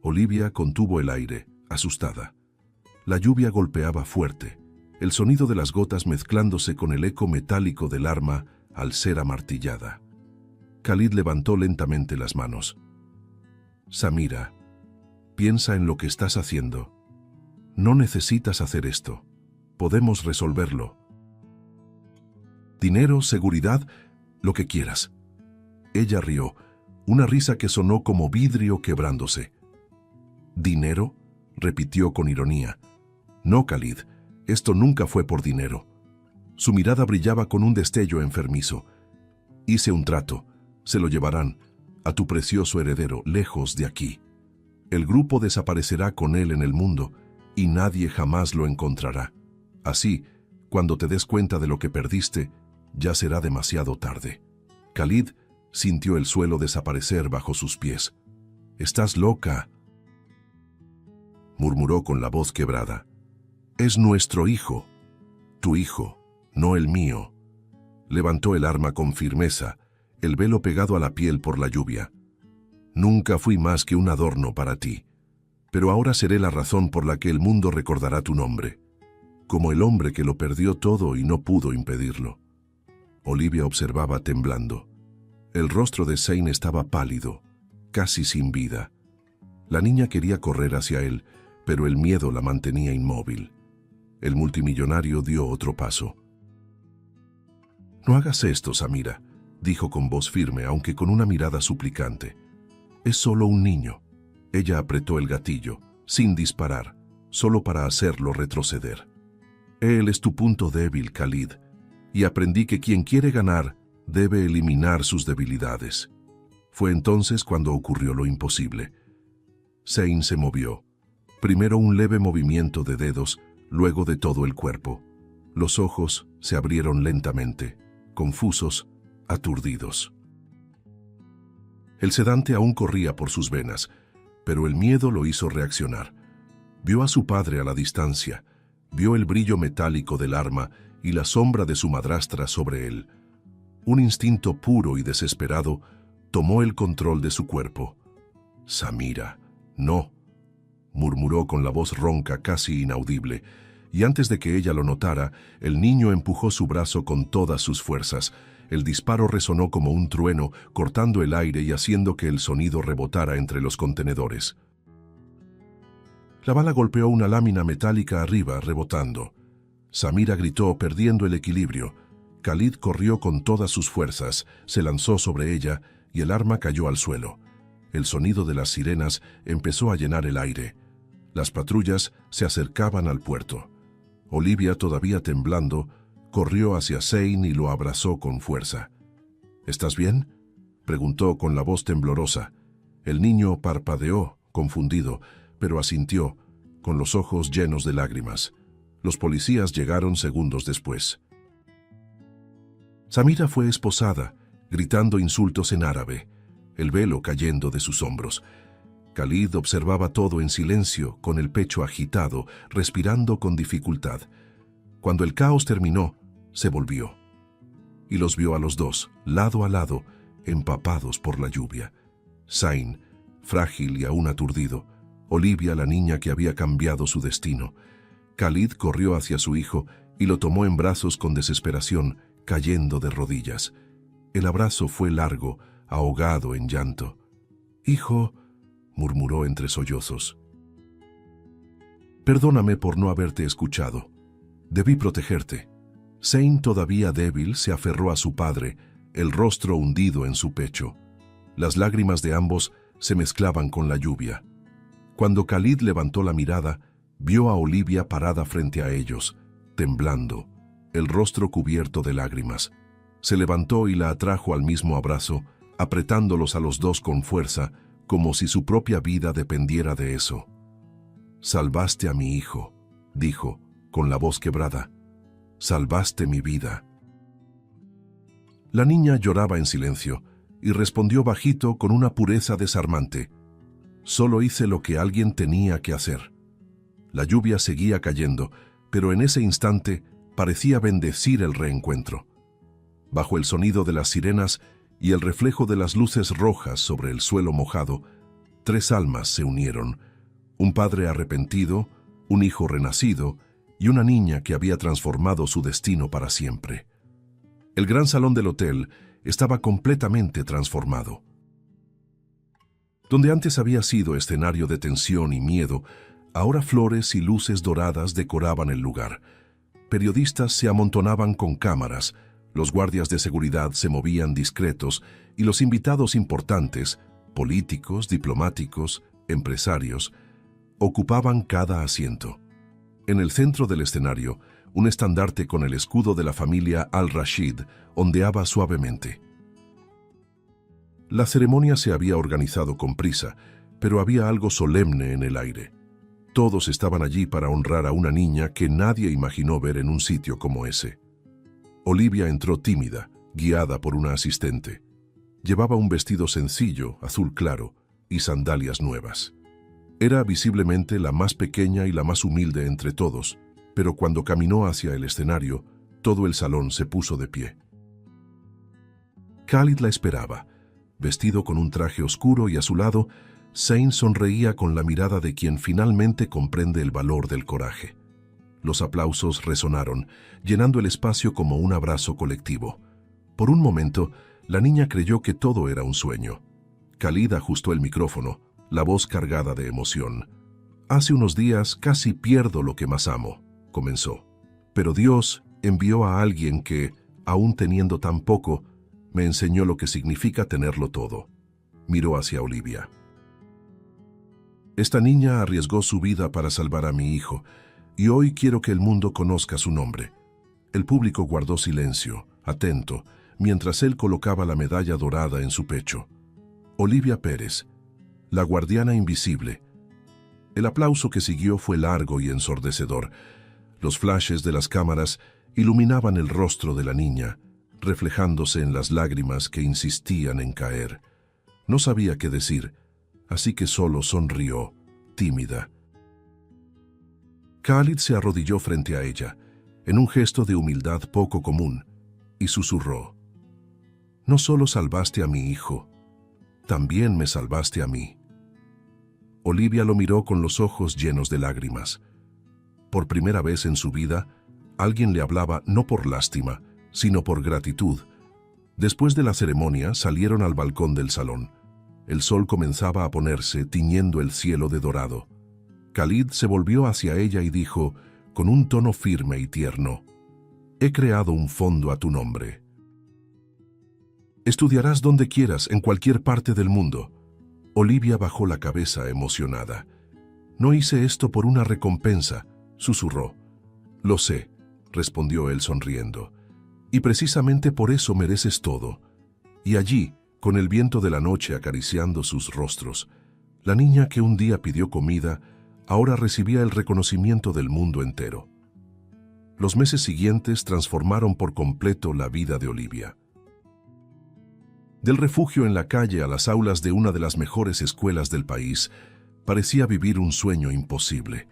Olivia contuvo el aire, asustada. La lluvia golpeaba fuerte, el sonido de las gotas mezclándose con el eco metálico del arma al ser amartillada. Khalid levantó lentamente las manos. «Samira, piensa en lo que estás haciendo. No necesitas hacer esto. Podemos resolverlo. Dinero, seguridad, lo que quieras». Ella rió, una risa que sonó como vidrio quebrándose. «¿Dinero?», repitió con ironía. «No, Khalid, esto nunca fue por dinero». Su mirada brillaba con un destello enfermizo. «Hice un trato. Se lo llevarán, a tu precioso heredero, lejos de aquí. El grupo desaparecerá con él en el mundo y nadie jamás lo encontrará. Así, cuando te des cuenta de lo que perdiste, ya será demasiado tarde». Khalid sintió el suelo desaparecer bajo sus pies. «Estás loca», murmuró con la voz quebrada. «Es nuestro hijo. Tu hijo, no el mío». Levantó el arma con firmeza, el velo pegado a la piel por la lluvia. «Nunca fui más que un adorno para ti, pero ahora seré la razón por la que el mundo recordará tu nombre, como el hombre que lo perdió todo y no pudo impedirlo». Olivia observaba temblando. El rostro de Zein estaba pálido, casi sin vida. La niña quería correr hacia él, pero el miedo la mantenía inmóvil. El multimillonario dio otro paso. «No hagas esto, Samira», dijo con voz firme, aunque con una mirada suplicante. «Es solo un niño». Ella apretó el gatillo, sin disparar, solo para hacerlo retroceder. «Él es tu punto débil, Khalid, y aprendí que quien quiere ganar debe eliminar sus debilidades». Fue entonces cuando ocurrió lo imposible. Zein se movió. Primero un leve movimiento de dedos, luego de todo el cuerpo. Los ojos se abrieron lentamente, confusos, aturdidos. El sedante aún corría por sus venas, pero el miedo lo hizo reaccionar. Vio a su padre a la distancia, vio el brillo metálico del arma y la sombra de su madrastra sobre él. Un instinto puro y desesperado tomó el control de su cuerpo. «Samira, no», murmuró con la voz ronca, casi inaudible, y antes de que ella lo notara, el niño empujó su brazo con todas sus fuerzas. El disparo resonó como un trueno, cortando el aire y haciendo que el sonido rebotara entre los contenedores. La bala golpeó una lámina metálica arriba, rebotando. Samira gritó, perdiendo el equilibrio. Khalid corrió con todas sus fuerzas, se lanzó sobre ella y el arma cayó al suelo. El sonido de las sirenas empezó a llenar el aire. Las patrullas se acercaban al puerto. Olivia, todavía temblando, corrió hacia Zane y lo abrazó con fuerza. ¿Estás bien?, preguntó con la voz temblorosa. El niño parpadeó, confundido, pero asintió, con los ojos llenos de lágrimas. Los policías llegaron segundos después. Samira fue esposada, gritando insultos en árabe, el velo cayendo de sus hombros. Khalid observaba todo en silencio, con el pecho agitado, respirando con dificultad. Cuando el caos terminó, se volvió. Y los vio a los dos, lado a lado, empapados por la lluvia. Zane, frágil y aún aturdido. Olivia, la niña que había cambiado su destino. Khalid corrió hacia su hijo y lo tomó en brazos con desesperación, cayendo de rodillas. El abrazo fue largo, ahogado en llanto. «Hijo», murmuró entre sollozos. «Perdóname por no haberte escuchado. Debí protegerte». Zane, todavía débil, se aferró a su padre, el rostro hundido en su pecho. Las lágrimas de ambos se mezclaban con la lluvia. Cuando Khalid levantó la mirada, vio a Olivia parada frente a ellos, temblando, el rostro cubierto de lágrimas. Se levantó y la atrajo al mismo abrazo, apretándolos a los dos con fuerza, como si su propia vida dependiera de eso. «Salvaste a mi hijo», dijo, con la voz quebrada. «Salvaste mi vida». La niña lloraba en silencio y respondió bajito con una pureza desarmante. «Solo hice lo que alguien tenía que hacer». La lluvia seguía cayendo, pero en ese instante parecía bendecir el reencuentro. Bajo el sonido de las sirenas y el reflejo de las luces rojas sobre el suelo mojado, tres almas se unieron: un padre arrepentido, un hijo renacido y una niña que había transformado su destino para siempre. El gran salón del hotel estaba completamente transformado. Donde antes había sido escenario de tensión y miedo, ahora flores y luces doradas decoraban el lugar. Periodistas se amontonaban con cámaras, los guardias de seguridad se movían discretos y los invitados importantes, políticos, diplomáticos, empresarios, ocupaban cada asiento. En el centro del escenario, un estandarte con el escudo de la familia Al-Rashid ondeaba suavemente. La ceremonia se había organizado con prisa, pero había algo solemne en el aire. Todos estaban allí para honrar a una niña que nadie imaginó ver en un sitio como ese. Olivia entró tímida, guiada por una asistente. Llevaba un vestido sencillo, azul claro, y sandalias nuevas. Era visiblemente la más pequeña y la más humilde entre todos, pero cuando caminó hacia el escenario, todo el salón se puso de pie. Khalid la esperaba, vestido con un traje oscuro, y a su lado, Zane sonreía con la mirada de quien finalmente comprende el valor del coraje. Los aplausos resonaron, llenando el espacio como un abrazo colectivo. Por un momento, la niña creyó que todo era un sueño. Khalid ajustó el micrófono, la voz cargada de emoción. «Hace unos días casi pierdo lo que más amo», comenzó. «Pero Dios envió a alguien que, aún teniendo tan poco, me enseñó lo que significa tenerlo todo». Miró hacia Olivia. «Esta niña arriesgó su vida para salvar a mi hijo, y hoy quiero que el mundo conozca su nombre». El público guardó silencio, atento, mientras él colocaba la medalla dorada en su pecho. Olivia Pérez, la guardiana invisible. El aplauso que siguió fue largo y ensordecedor. Los flashes de las cámaras iluminaban el rostro de la niña, reflejándose en las lágrimas que insistían en caer. No sabía qué decir, así que solo sonrió, tímida. Khalid se arrodilló frente a ella, en un gesto de humildad poco común, y susurró: «No solo salvaste a mi hijo, también me salvaste a mí». Olivia lo miró con los ojos llenos de lágrimas. Por primera vez en su vida, alguien le hablaba no por lástima, sino por gratitud. Después de la ceremonia, salieron al balcón del salón. El sol comenzaba a ponerse, tiñendo el cielo de dorado. Khalid se volvió hacia ella y dijo, con un tono firme y tierno: «He creado un fondo a tu nombre. Estudiarás donde quieras, en cualquier parte del mundo». Olivia bajó la cabeza emocionada. «No hice esto por una recompensa», susurró. «Lo sé, respondió él sonriendo. Y precisamente por eso mereces todo. Y allí, con el viento de la noche acariciando sus rostros, la niña que un día pidió comida, ahora recibía el reconocimiento del mundo entero. Los meses siguientes transformaron por completo la vida de Olivia. Del refugio en la calle a las aulas de una de las mejores escuelas del país, parecía vivir un sueño imposible.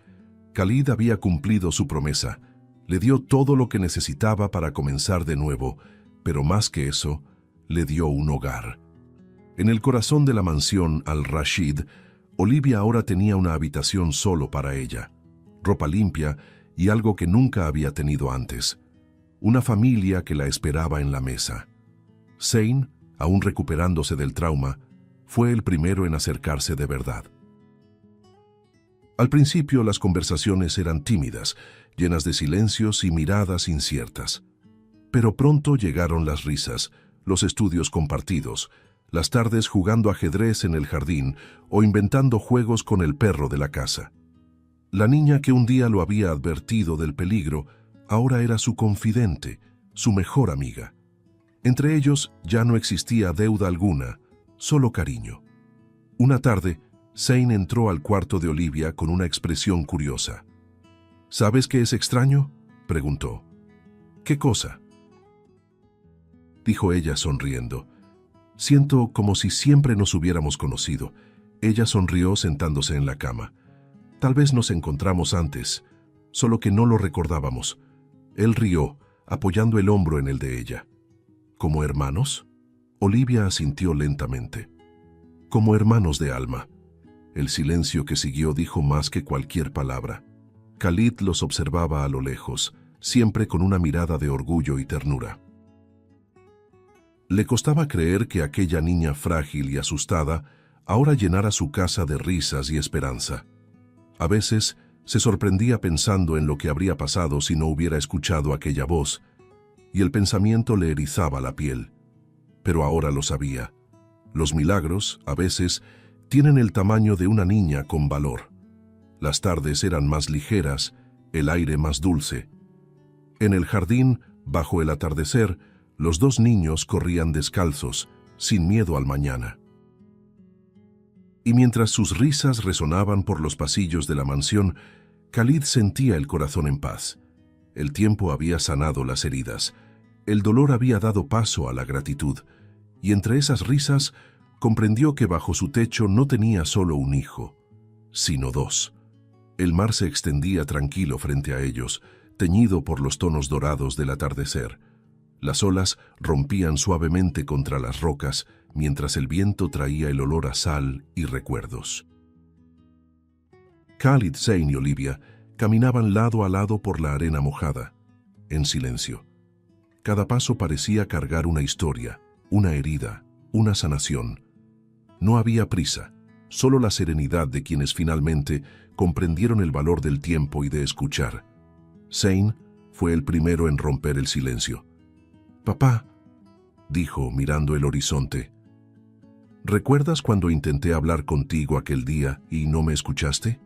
Khalid había cumplido su promesa, le dio todo lo que necesitaba para comenzar de nuevo, pero más que eso, le dio un hogar. En el corazón de la mansión Al-Rashid, Olivia ahora tenía una habitación solo para ella, ropa limpia y algo que nunca había tenido antes, una familia que la esperaba en la mesa. Zane, aún recuperándose del trauma, fue el primero en acercarse de verdad. Al principio las conversaciones eran tímidas, llenas de silencios y miradas inciertas. Pero pronto llegaron las risas, los estudios compartidos, las tardes jugando ajedrez en el jardín o inventando juegos con el perro de la casa. La niña que un día lo había advertido del peligro, ahora era su confidente, su mejor amiga. Entre ellos ya no existía deuda alguna, solo cariño. Una tarde, Zane entró al cuarto de Olivia con una expresión curiosa. ¿Sabes qué es extraño?, preguntó. ¿Qué cosa?, dijo ella sonriendo. Siento como si siempre nos hubiéramos conocido. Ella sonrió sentándose en la cama. Tal vez nos encontramos antes, solo que no lo recordábamos. Él rió, apoyando el hombro en el de ella. ¿Como hermanos? Olivia asintió lentamente. Como hermanos de alma. El silencio que siguió dijo más que cualquier palabra. Khalid los observaba a lo lejos, siempre con una mirada de orgullo y ternura. Le costaba creer que aquella niña frágil y asustada ahora llenara su casa de risas y esperanza. A veces se sorprendía pensando en lo que habría pasado si no hubiera escuchado aquella voz, y el pensamiento le erizaba la piel. Pero ahora lo sabía. Los milagros, a veces, tienen el tamaño de una niña con valor. Las tardes eran más ligeras, el aire más dulce. En el jardín, bajo el atardecer, los dos niños corrían descalzos, sin miedo al mañana. Y mientras sus risas resonaban por los pasillos de la mansión, Khalid sentía el corazón en paz. El tiempo había sanado las heridas, el dolor había dado paso a la gratitud, y entre esas risas comprendió que bajo su techo no tenía solo un hijo, sino dos. El mar se extendía tranquilo frente a ellos, teñido por los tonos dorados del atardecer. Las olas rompían suavemente contra las rocas, mientras el viento traía el olor a sal y recuerdos. Khalid, Zane y Olivia caminaban lado a lado por la arena mojada, en silencio. Cada paso parecía cargar una historia, una herida, una sanación. No había prisa, solo la serenidad de quienes finalmente comprendieron el valor del tiempo y de escuchar. Zane fue el primero en romper el silencio. «Papá», dijo mirando el horizonte, «¿recuerdas cuando intenté hablar contigo aquel día y no me escuchaste?»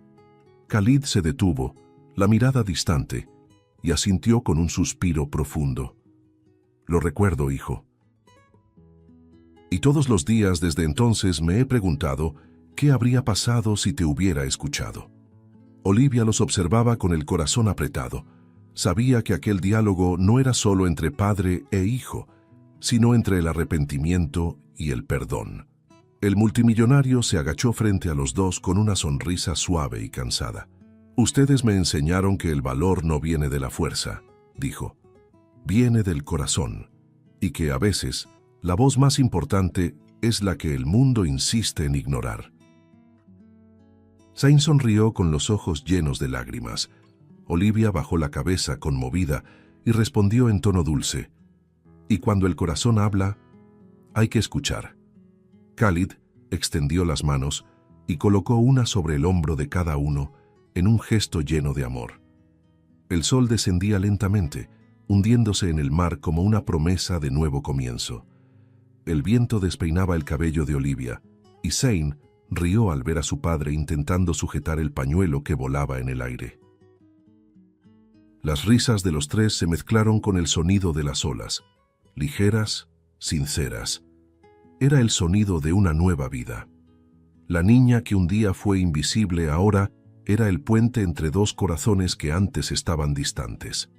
Khalid se detuvo, la mirada distante, y asintió con un suspiro profundo. «Lo recuerdo, hijo. Y todos los días desde entonces me he preguntado qué habría pasado si te hubiera escuchado». Olivia los observaba con el corazón apretado. Sabía que aquel diálogo no era solo entre padre e hijo, sino entre el arrepentimiento y el perdón. El multimillonario se agachó frente a los dos con una sonrisa suave y cansada. «Ustedes me enseñaron que el valor no viene de la fuerza», dijo. «Viene del corazón, y que a veces la voz más importante es la que el mundo insiste en ignorar». Zane sonrió con los ojos llenos de lágrimas. Olivia bajó la cabeza conmovida y respondió en tono dulce. «Y cuando el corazón habla, hay que escuchar». Khalid extendió las manos y colocó una sobre el hombro de cada uno en un gesto lleno de amor. El sol descendía lentamente, hundiéndose en el mar como una promesa de nuevo comienzo. El viento despeinaba el cabello de Olivia, y Zane rió al ver a su padre intentando sujetar el pañuelo que volaba en el aire. Las risas de los tres se mezclaron con el sonido de las olas, ligeras, sinceras. Era el sonido de una nueva vida. La niña que un día fue invisible ahora era el puente entre dos corazones que antes estaban distantes.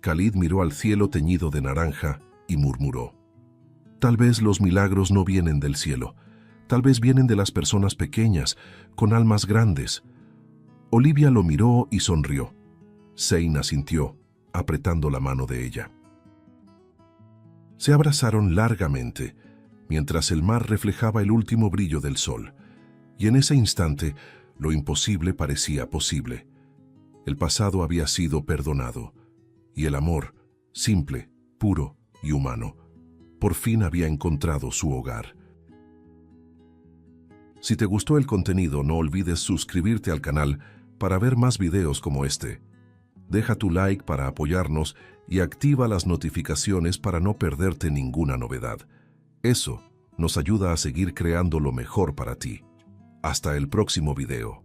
Khalid miró al cielo teñido de naranja y murmuró: «Tal vez los milagros no vienen del cielo, tal vez vienen de las personas pequeñas, con almas grandes». Olivia lo miró y sonrió. Zayn asintió, apretando la mano de ella. Se abrazaron largamente, mientras el mar reflejaba el último brillo del sol, y en ese instante lo imposible parecía posible. El pasado había sido perdonado, y el amor, simple, puro y humano, por fin había encontrado su hogar. Si te gustó el contenido, no olvides suscribirte al canal para ver más videos como este. Deja tu like para apoyarnos y activa las notificaciones para no perderte ninguna novedad. Eso nos ayuda a seguir creando lo mejor para ti. Hasta el próximo video.